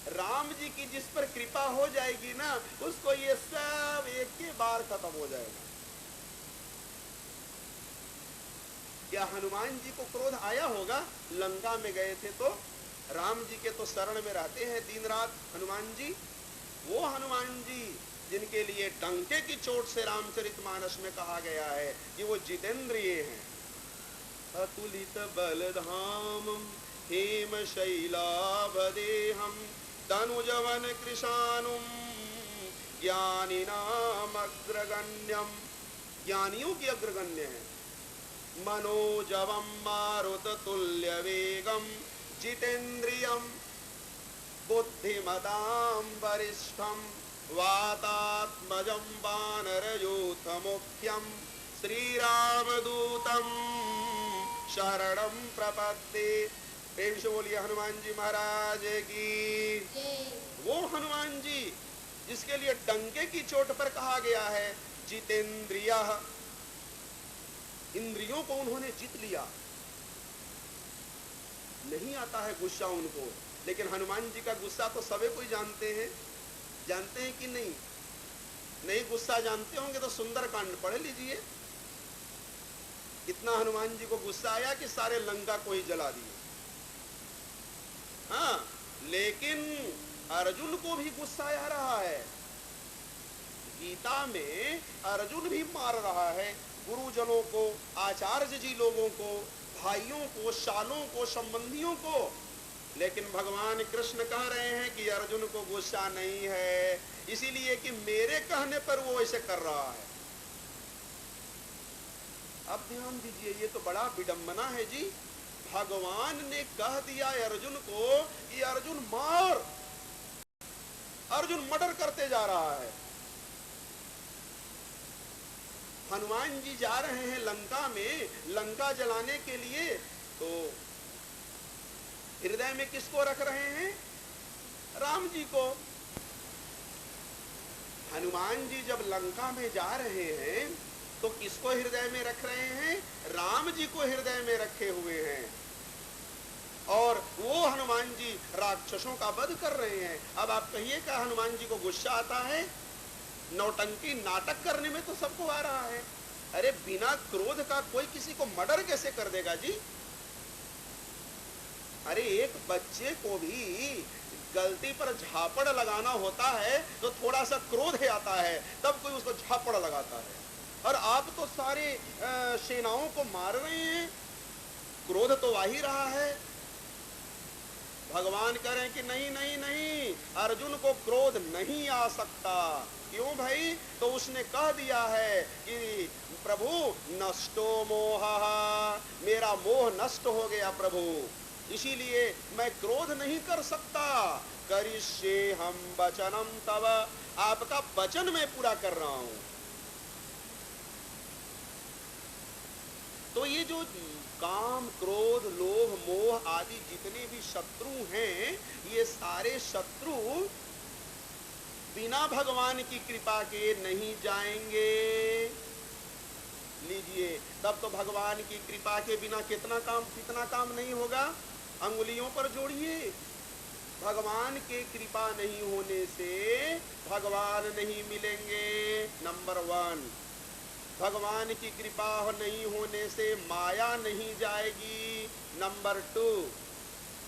राम जी की जिस पर कृपा हो जाएगी ना, उसको ये सब एक के बार खत्म हो जाएगा। क्या हनुमान जी को क्रोध आया होगा? लंका में गए थे तो राम जी के तो शरण में रहते हैं दिन रात हनुमान जी। वो हनुमान जी जिनके लिए डंके की चोट से रामचरितमानस में कहा गया है कि वो जितेंद्रिय हैं। अतुलित बलधामम हेम शैलाभदेहम तनुजवन कृशानुम ज्ञानिनाम अग्रगण्यम, ज्ञानियों की अग्रगण्य है। मनोजवम मारुत तुल्य वेगम जितेंद्रियम बुद्धिमतां वरिष्ठं वातात्मजं वानरयूथ मुख्यं श्रीरामदूतं शरणं प्रपद्ये। प्रेम से बोलिए हनुमान जी महाराज की। वो हनुमान जी जिसके लिए डंके की चोट पर कहा गया है जितेंद्रियः, इंद्रियों को उन्होंने जीत लिया। नहीं आता है गुस्सा उनको, लेकिन हनुमान जी का गुस्सा तो सभी कोई जानते हैं। जानते हैं कि नहीं? नहीं गुस्सा जानते होंगे तो सुंदरकांड पढ़ लीजिए। इतना हनुमान जी को गुस्सा आया कि सारे लंका को ही जला दिए। हाँ, लेकिन अर्जुन को भी गुस्सा आ रहा है। गीता में अर्जुन भी मार रहा है गुरुजनों को, आचार्य जी लोगों को, भाइयों को, शालों को, संबंधियों को। लेकिन भगवान कृष्ण कह रहे हैं कि अर्जुन को गुस्सा नहीं है, इसीलिए कि मेरे कहने पर वो ऐसे कर रहा है। अब ध्यान दीजिए, ये तो बड़ा विडंबना है जी। भगवान ने कह दिया अर्जुन को कि अर्जुन मार, अर्जुन मर्डर करते जा रहा है। हनुमान जी जा रहे हैं लंका में, लंका जलाने के लिए, तो हृदय में किसको रख रहे हैं? राम जी को। हनुमान जी जब लंका में जा रहे हैं तो किसको हृदय में रख रहे हैं? राम जी को हृदय में रखे हुए हैं। और वो हनुमान जी राक्षसों का वध कर रहे हैं। अब आप कहिए क्या हनुमान जी को गुस्सा आता है? नौटंकी नाटक करने में तो सबको आ रहा है। अरे बिना क्रोध का कोई किसी को मर्डर कैसे कर देगा जी? अरे एक बच्चे को भी गलती पर झापड़ लगाना होता है तो थोड़ा सा क्रोध है आता है, तब कोई उसको झापड़ लगाता है। और आप तो सारे सेनाओं को मार रहे हैं, क्रोध तो आ ही रहा है। भगवान कह रहे हैं कि नहीं नहीं नहीं, अर्जुन को क्रोध नहीं आ सकता। क्यों भाई? तो उसने कह दिया है कि प्रभु नष्टो मोहः, मेरा मोह नष्ट हो गया प्रभु, इसीलिए मैं क्रोध नहीं कर सकता। करिष्ये हम वचनम तव, आपका वचन मैं पूरा कर रहा हूं। तो ये जो काम, क्रोध, लोभ, मोह आदि जितने भी शत्रु हैं, ये सारे शत्रु बिना भगवान की कृपा के नहीं जाएंगे। लीजिए, तब तो भगवान की कृपा के बिना कितना काम नहीं होगा। अंगुलियों पर जोड़िए, भगवान के कृपा नहीं होने से भगवान नहीं मिलेंगे। नंबर 1। भगवान की कृपा नहीं होने से माया नहीं जाएगी। नंबर 2,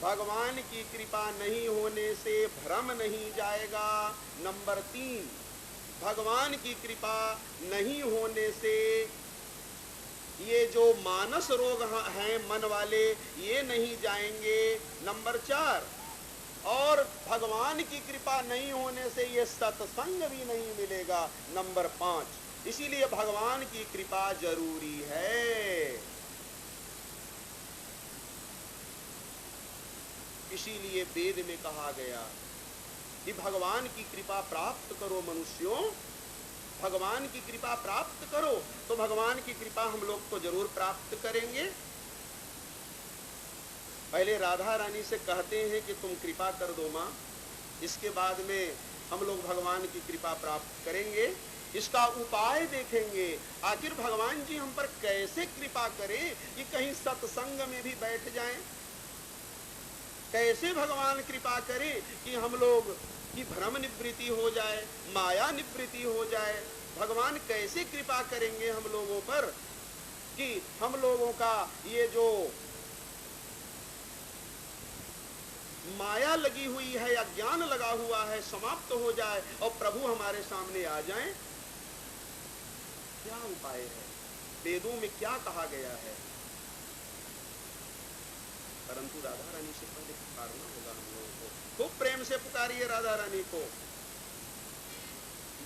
भगवान की कृपा नहीं होने से भ्रम नहीं जाएगा। नंबर 3, भगवान की कृपा नहीं होने से ये जो मानस रोग हैं मन वाले, ये नहीं जाएंगे। नंबर 4, और भगवान की कृपा नहीं होने से ये सत्संग भी नहीं मिलेगा। नंबर 5, इसीलिए भगवान की कृपा जरूरी है। इसीलिए वेद में कहा गया कि भगवान की कृपा प्राप्त करो मनुष्यों, भगवान की कृपा प्राप्त करो। तो भगवान की कृपा हम लोग तो जरूर प्राप्त करेंगे। पहले राधा रानी से कहते हैं कि तुम कृपा कर दो माँ, इसके बाद में हम लोग भगवान की कृपा प्राप्त करेंगे। इसका उपाय देखेंगे, आखिर भगवान जी हम पर कैसे कृपा करें कि कहीं सत्संग में भी बैठ जाएं। कैसे भगवान कृपा करे कि हम लोग की भ्रम निवृत्ति हो जाए, माया निवृत्ति हो जाए। भगवान कैसे कृपा करेंगे हम लोगों पर कि हम लोगों का ये जो माया लगी हुई है, अज्ञान लगा हुआ है, समाप्त हो जाए और प्रभु हमारे सामने आ जाएं। क्या उपाय है? वेदों में क्या कहा गया है? परंतु राधा रानी से पहले पुकारना होगा हम लोगों को। खूब प्रेम से पुकारिए राधा रानी को।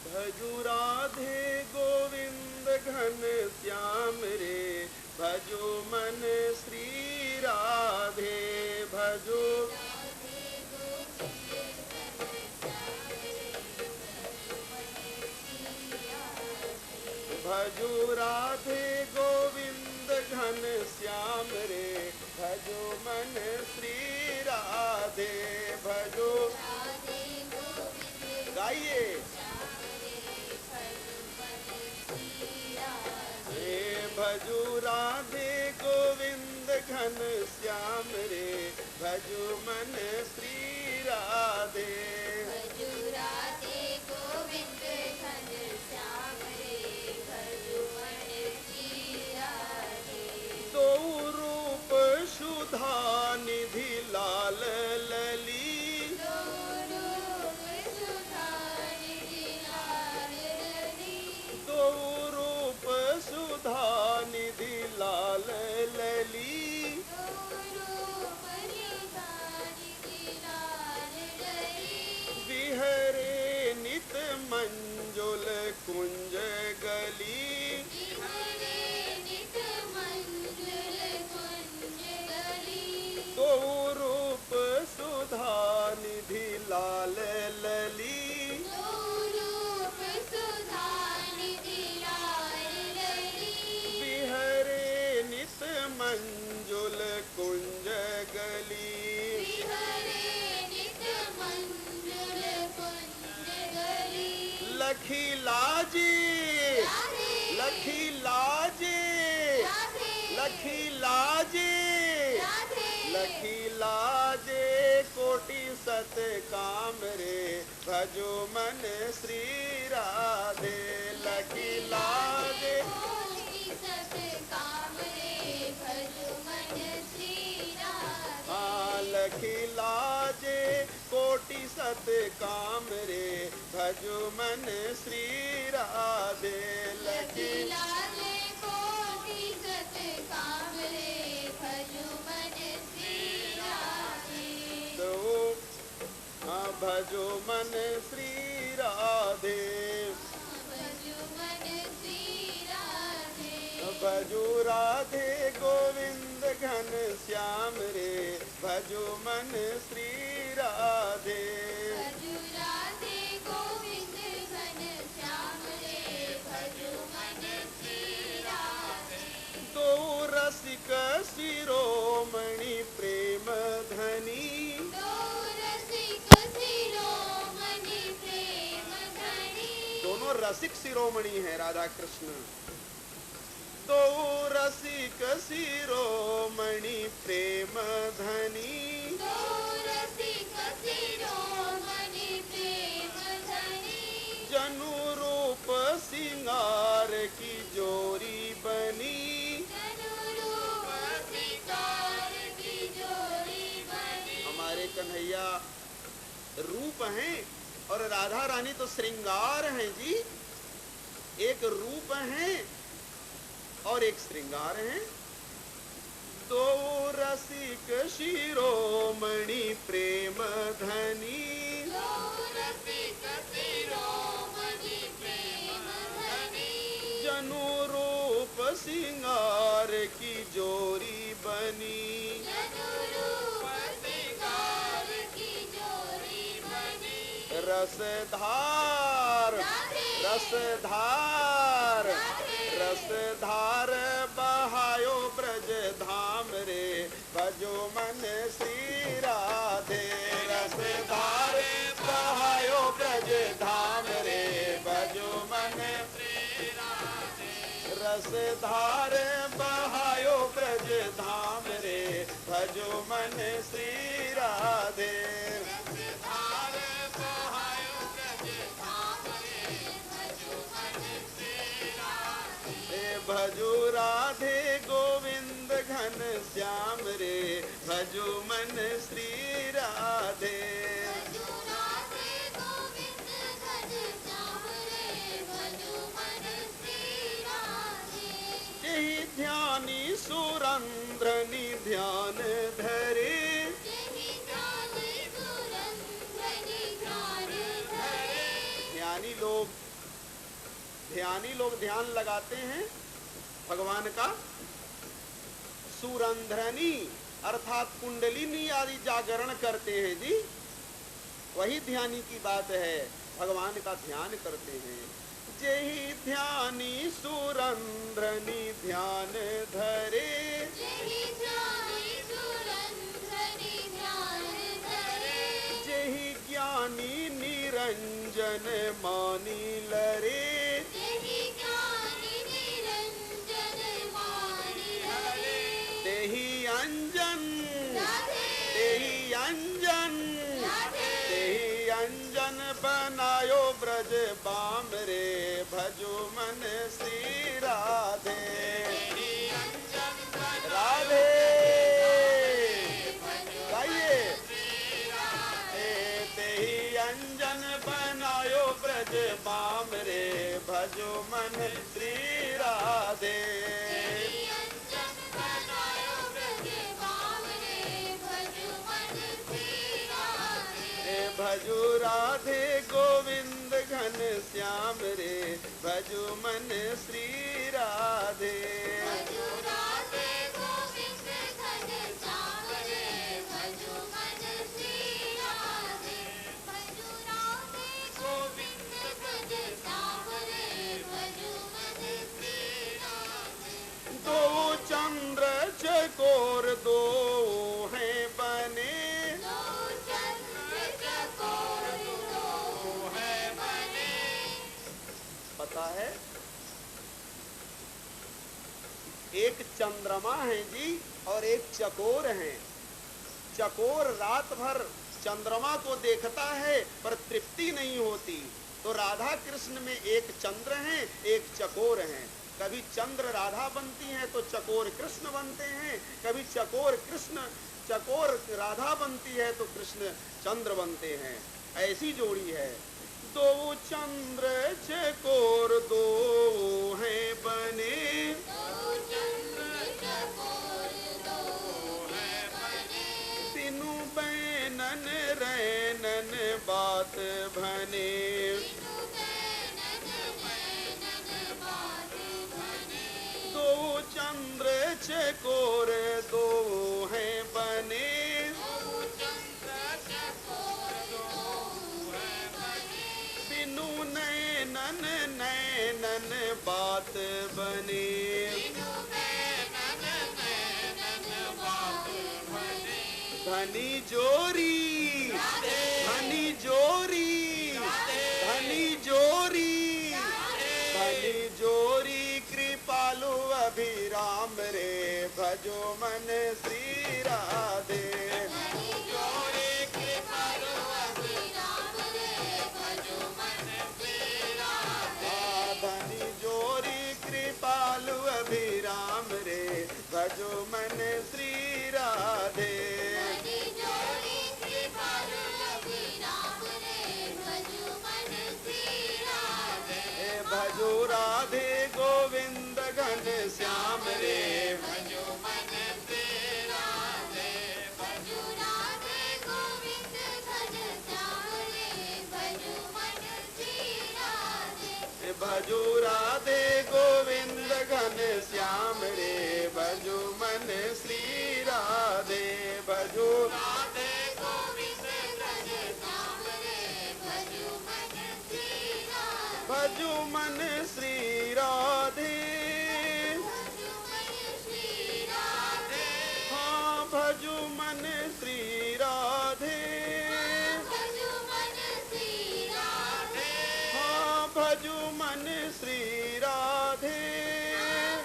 भजू राधे गोविंद घन श्याम रे, भजो मन श्री राधे, भजो भजो राधे गोविंद घन श्याम रे, भजो मन श्री राधे, भजो गाइए भजो राधे गोविंद घन श्याम रे, भजो मन श्री राधे, भजो राधे गोविंद घन श्याम रे, भजो मन श्री राधे। दो रूप सुधा निधि लाल लली, दो रूप सुधा निधि लाल लली, दो रूप सुधा निधि लाल लली, बिहरे नित मंजुल कुंज गली, दो रूप सुधा निधि लाल लली, मंजुल कुंज गली, लखी लाजे, लखी लाजे, लखी लाजे, लखी लाजे कोटि सत काम रे, भजो मन श्री राधे, लखी लाजे लखी लाजे कोटि सत काम रे, भजो मन श्री राधे, लखी लाजे कोटि सत काम रे, भजो मन श्री राधे, तो भजो मन श्री राधे, भजो मन श्री राधे, भजो राधे गोविंद घन श्याम रे, भजो मन श्री राधे, भजो राधे गोविंद घन श्याम रे, भजो मन श्री राधे। दो रसिक शिरोमणि प्रेम धनी, दो रसिक शिरोमणि प्रेम धनी, दोनों रसिक शिरोमणि है राधा कृष्ण। दो रसिक शिरोमणि प्रेम धनी, दो रसिक शिरोमणि प्रेम धनी, जनु रूप सिंगार की जो कन्हैया रूप हैं और राधा रानी तो श्रृंगार हैं जी। एक रूप हैं और एक श्रृंगार हैं। दो रसिक शिरोमणि प्रेम धनी, जनु रूप सिंगार की जोरी बनी। रसधार रसधार रसधार बहायो ब्रज धाम रे, भजो मन श्री राधे। रसधार बहायो ब्रज धाम रे, भजो मन श्री राधे। रसधार बहायो ब्रज धाम रे, भजो मन श्री राधे। भजो राधे गोविंद घन श्याम रे, भजो मन श्री राधे। यही ध्यानी सुरंद्रनी ध्यान धरे, ध्यानी लोग ध्यान लगाते हैं भगवान का। सुरंध्रनी अर्थात कुंडलिनी आदि जागरण करते हैं जी, वही ध्यानी की बात है, भगवान का ध्यान करते हैं। जेहि ध्यानी सुरंध्रनी ध्यान धरे, जेहि ज्ञानी निरंजन मानी लरे, तेहि अंजन तेहि अंजन तेहि अंजन बनायो ब्रज बाम रे, भजो मन श्री राधे। राधे गाइए। तेहि अंजन बनायो ब्रज बाम रे, भजो मन श्री राधे। भजो राधे गोविंद घन श्याम रे, भजो मन श्री राधे। भजो राधे गोविंद घन श्याम रे, भजो मन श्री राधे। भजो राधे गोविंद घन श्याम रे, भजो मन श्री राधे। दो चंद्र चकोर दो हैं बने, पता है एक चंद्रमा है जी और एक चकोर है। चकोर रात भर चंद्रमा को देखता है पर तृप्ति नहीं होती, तो राधा कृष्ण में एक चंद्र है एक चकोर है। कभी चंद्र राधा बनती है तो चकोर कृष्ण बनते हैं, कभी चकोर राधा बनती है तो कृष्ण चंद्र बनते हैं। ऐसी जोड़ी है। दो चंद्र चकोर दो हैं बने, तीनों बैनन रैनन बात भने। दो चंद्र चकोर दो हैं बने, नैनन नैनन बात बने। धनी जोरी धनी जोरी धनी जोरी धनी जोरी कृपालु अभिराम रे, भजो मन श्री राधे। कृपालु अभिराम रे, भजो मन श्री राधे। राधे गोविंद घन श्याम रे भजो मन से राधे भजो राधे गोविंद घन श्याम रे भजो मन श्री राधे भजो राधे गोविंद घन श्याम रे भजो मन श्री राधे भजो राधे गोविंद घन श्याम रे भजो मन श्री राधे भजो मन श्री राधे भजो मन श्री राधे हाँ भजो मन श्री राधे भजो मन श्री राधे हाँ भजो मन श्री राधे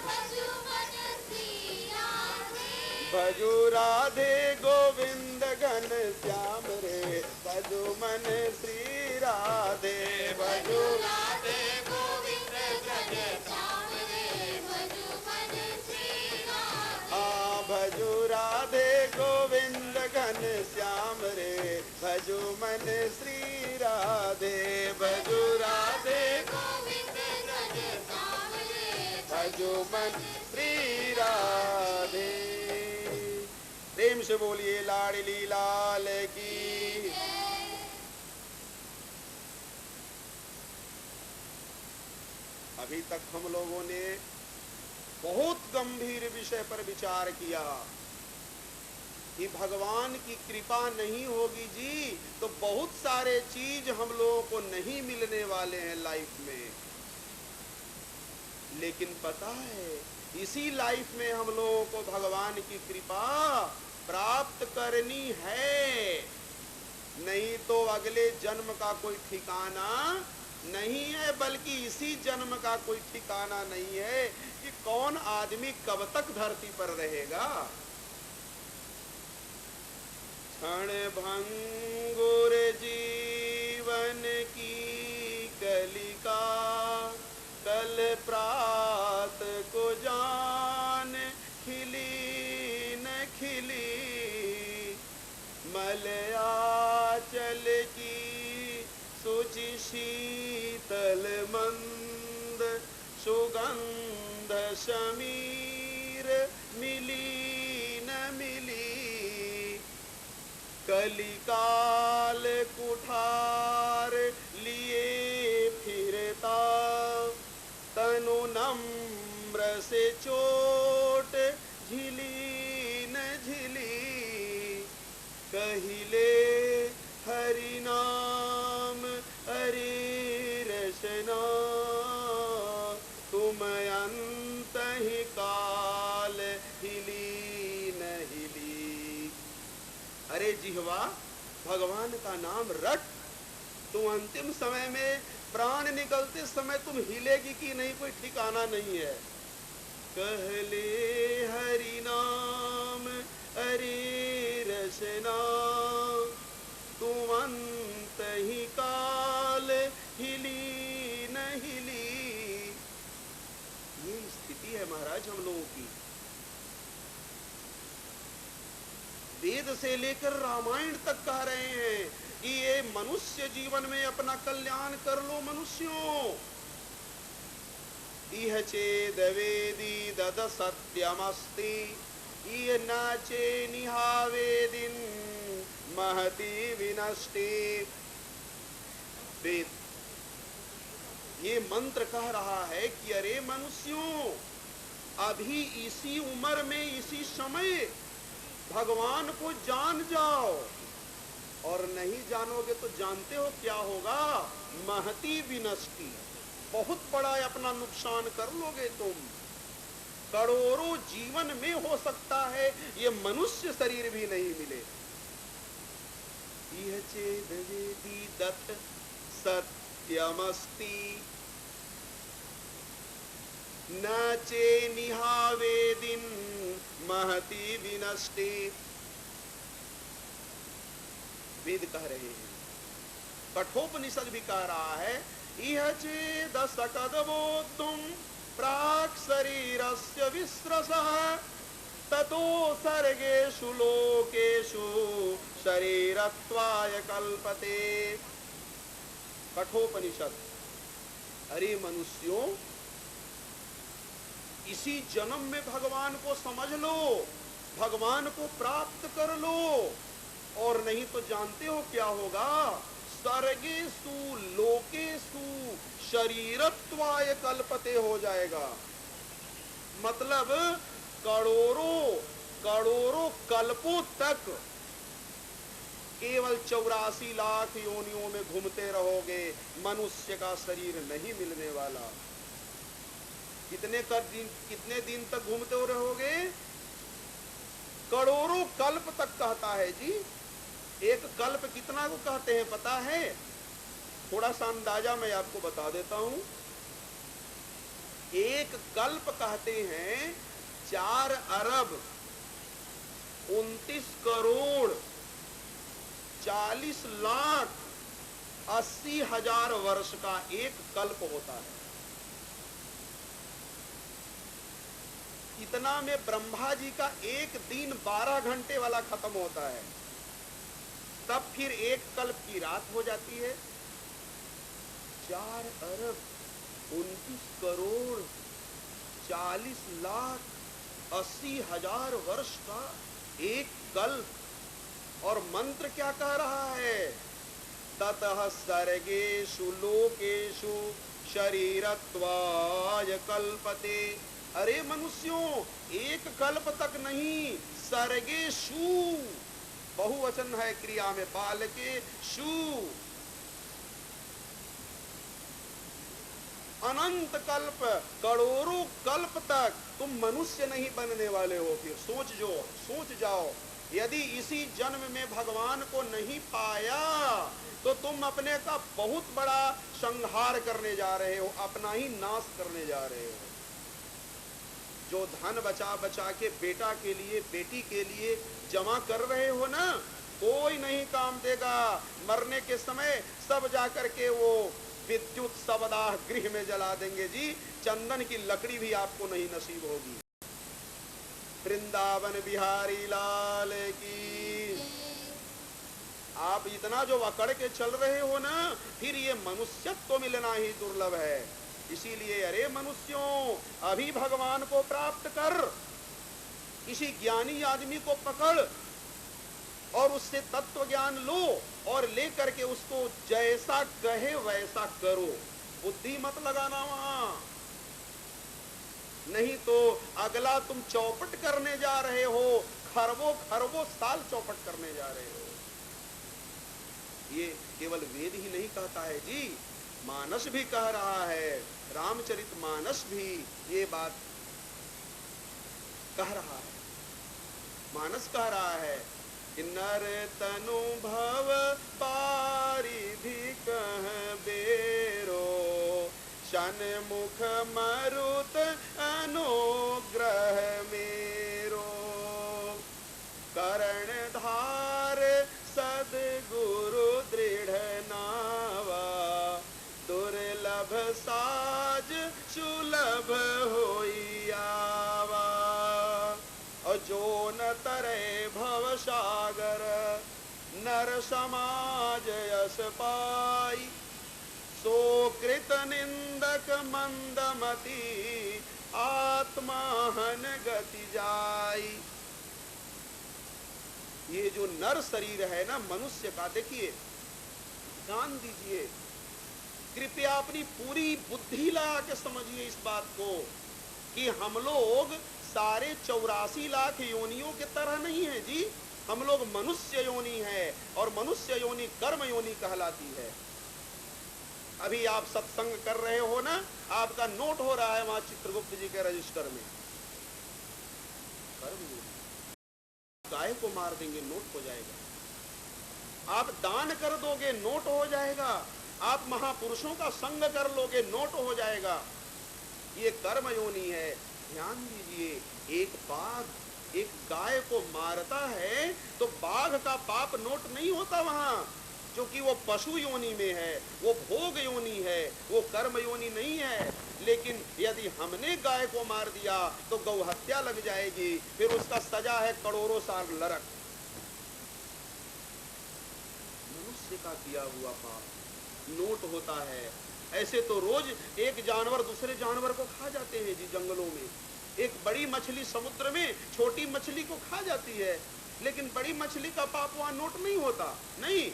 भजो मन श्री राधे भजो राधे गोविंद घन श्याम रे भजो मन श्री राधे भजो राधे गोविंद घन श्याम रे भजो मन श्री राधे हाँ भजो राधे गोविंद घन श्याम रे भजो मन श्री राधे भजो राधे गोविंद घन श्याम रे भजो मन श्री राधे। प्रेम से बोलिए लाडली लाल की। अभी तक हम लोगों ने बहुत गंभीर विषय पर विचार किया कि भगवान की कृपा नहीं होगी जी तो बहुत सारे चीज हम लोगों को नहीं मिलने वाले हैं लाइफ में। लेकिन पता है इसी लाइफ में हम लोगों को भगवान की कृपा प्राप्त करनी है, नहीं तो अगले जन्म का कोई ठिकाना नहीं है, बल्कि इसी जन्म का कोई ठिकाना नहीं है कि कौन आदमी कब तक धरती पर रहेगा। क्षण भंगुर जीवन की कलिका कल प्रात को जान खिली न खिली मलयाचल की सुचि शीतल मंद सुगंध समीर मिली न मिली कलिकाल कुठार लिए फिरता तनु नम्र से चोट झिली न झिली कहिले हरि नाम हरि रसना तुम अंत ही काल हिली न हिली। अरे जिह्वा भगवान का नाम रट, तू अंतिम समय में प्राण निकलते समय तुम हिलेगी कि नहीं कोई ठिकाना नहीं है। कहले हरि नाम हरि रसना तुम अंत ही काल हिली न हिली। ये स्थिति है महाराज हम लोगों की। वेद से लेकर रामायण तक कह रहे हैं कि ये मनुष्य जीवन में अपना कल्याण कर लो मनुष्यों। इह चेद वेदी दद सत्यमस्ति इह नाचे निहावेदिन महति विनष्टि। वेद ये मंत्र कह रहा है कि अरे मनुष्यों अभी इसी उम्र में इसी समय भगवान को जान जाओ, और नहीं जानोगे तो जानते हो क्या होगा, महती विनष्टि, बहुत बड़ा अपना नुकसान कर लोगे तुम। करोड़ों जीवन में हो सकता है ये मनुष्य शरीर भी नहीं मिले। यह चेद वेदी दत्त सत्यमस्ति नाचे निहावेदिन महती विनष्टि। वेद कह रहे हैं, कठोपनिषद भी कह रहा है, इह चेद सकदबोद्धुम प्राक् शरीरस्य विस्रसः ततो सर्गेषु लोकेषु शरीरत्वाय कल्पते। कठोपनिषद। अरे मनुष्यों इसी जन्म में भगवान को समझ लो, भगवान को प्राप्त कर लो, और नहीं तो जानते हो क्या होगा? सर्गेषु लोकेषु शरीरत्वाय कल्पते हो जाएगा। मतलब करोड़ों कल्पों तक केवल 84 लाख योनियों में घूमते रहोगे, मनुष्य का शरीर नहीं मिलने वाला। कितने दिन तक घूमते रहोगे? करोड़ों कल्प तक कहता है जी। एक कल्प कितना को कहते हैं पता है? थोड़ा सा अंदाजा मैं आपको बता देता हूं। एक कल्प कहते हैं 4 अरब 29 करोड़ 40 लाख 80 हजार वर्ष का एक कल्प होता है। इतना में ब्रह्मा जी का एक दिन 12 घंटे वाला खत्म होता है। तब फिर एक कल्प की रात हो जाती है। 4 अरब 29 करोड़ 40 लाख 80 हजार वर्ष का एक कल्प। और मंत्र क्या कह रहा है? ततः सर्गेषु लोकेषु शरीरत्वाय कल्पते। अरे मनुष्यों, एक कल्प तक नहीं, सर्गेषु बहुवचन है क्रिया में, बालके शु, अनंत कल्प, करोड़ों कल्प तक तुम मनुष्य नहीं बनने वाले हो। फिर सोच जाओ, यदि इसी जन्म में भगवान को नहीं पाया तो तुम अपने का बहुत बड़ा संहार करने जा रहे हो, अपना ही नाश करने जा रहे हो। जो धन बचा बचा के बेटा के लिए बेटी के लिए जमा कर रहे हो ना, कोई नहीं काम देगा। मरने के समय सब जाकर के वो विद्युत शवदाह गृह में जला देंगे जी। चंदन की लकड़ी भी आपको नहीं नसीब होगी। वृंदावन बिहारी लाल की। आप इतना जो अकड़ के चल रहे हो ना, फिर ये मनुष्यत्व मिलना ही दुर्लभ है। इसीलिए अरे मनुष्यों, अभी भगवान को प्राप्त कर, किसी ज्ञानी आदमी को पकड़ और उससे तत्व ज्ञान लो और लेकर के उसको जैसा कहे वैसा करो। बुद्धि मत लगाना वहां, नहीं तो अगला तुम चौपट करने जा रहे हो, खरबों साल चौपट करने जा रहे हो। ये केवल वेद ही नहीं कहता है जी, मानस भी कह रहा है, रामचरित मानस भी ये बात कह रहा है। मानस कह रहा है कि नर तनु भव पारिधि कह बेरो, सन्मुख मरुत अनुग्रह मेरो, करण धार सद्गुरु दृढ़ नावा, दुर्लभ साज सुलभ होई आवा, और जो न तरे भव सागर नर समाज यस पाई, सो कृत निंदक मंदमती आत्माहन गति जाई। ये जो नर शरीर है ना मनुष्य का, देखिए ध्यान दीजिए, कृपया अपनी पूरी बुद्धि लगा के समझिए इस बात को कि हम लोग सारे 84 लाख योनियों के तरह नहीं है जी। हम लोग मनुष्य योनि है और मनुष्य योनि कर्म योनि कहलाती है। अभी आप सत्संग कर रहे हो ना, आपका नोट हो रहा है वहां चित्रगुप्त जी के रजिस्टर में, कर्म योनि। गाय को मार देंगे नोट हो जाएगा, आप दान कर दोगे नोट हो जाएगा, आप महापुरुषों का संग कर लोगे नोट हो जाएगा। ये कर्म योनि है। ध्यान दीजिए, एक बाघ एक गाय को मारता है तो बाघ का पाप नोट नहीं होता वहां, क्योंकि वो पशु योनि में है, वो भोग योनि है, वो कर्म योनि नहीं है। लेकिन यदि हमने गाय को मार दिया तो गौ हत्या लग जाएगी, फिर उसका सजा है करोड़ों साल नरक। मनुष्य का किया हुआ पाप नोट होता है। ऐसे तो रोज एक जानवर दूसरे जानवर को खा जाते हैं जी जंगलों में, एक बड़ी मछली समुद्र में छोटी मछली को खा जाती है, लेकिन बड़ी मछली का पाप वहां नोट नहीं होता। नहीं,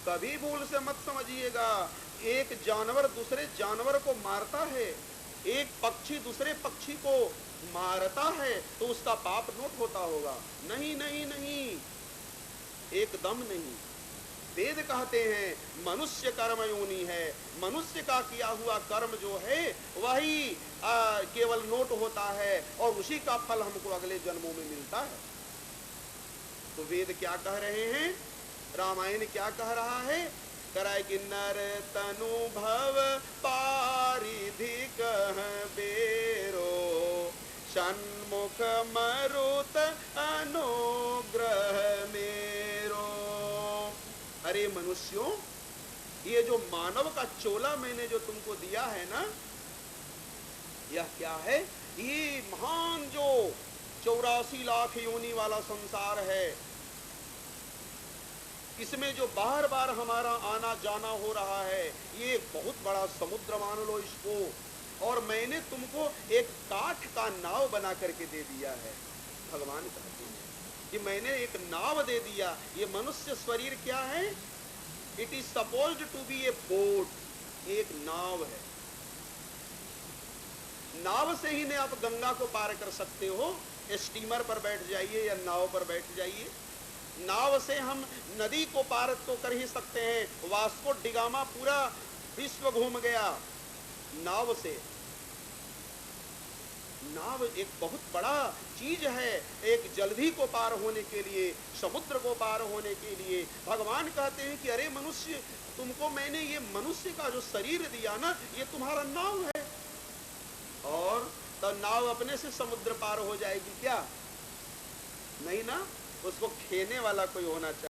कभी भूल से मत समझिएगा। एक जानवर दूसरे जानवर को मारता है, एक पक्षी दूसरे पक्षी को मारता है, तो उसका पाप नोट होता होगा? नहीं नहीं नहीं, एकदम नहीं। वेद कहते हैं मनुष्य कर्म योनि है, मनुष्य का किया हुआ कर्म जो है वही केवल नोट होता है और उसी का फल हमको अगले जन्मों में मिलता है। तो वेद क्या कह रहे हैं, रामायण क्या कह रहा है? कराए कि नर तनु भव पारिधि कह बेरो, सन्मुख मरुत अनुग्रह मेरो। अरे मनुष्यों, ये जो मानव का चोला मैंने जो तुमको दिया है ना, यह क्या है? ये महान जो 84 लाख योनि वाला संसार है, इसमें जो बार बार हमारा आना जाना हो रहा है, ये बहुत बड़ा समुद्र मान लो इसको। और मैंने तुमको एक काठ का नाव बना करके दे दिया है। भगवान कहते हैं कि मैंने एक नाव दे दिया। ये मनुष्य शरीर क्या है? It is supposed to be a boat, एक नाव है। नाव से ही नहीं आप गंगा को पार कर सकते हो। स्टीमर पर बैठ जाइए या नाव पर बैठ जाइए। नाव से हम नदी को पार तो कर ही सकते हैं। वास्को डिगामा पूरा विश्व घूम गया नाव से। नाव एक बहुत बड़ा चीज है, एक जलधि को पार होने के लिए, समुद्र को पार होने के लिए। भगवान कहते हैं कि अरे मनुष्य, तुमको मैंने ये मनुष्य का जो शरीर दिया ना, ये तुम्हारा नाव है। और तो नाव अपने से समुद्र पार हो जाएगी क्या? नहीं ना, उसको खेने वाला कोई होना चाहिए।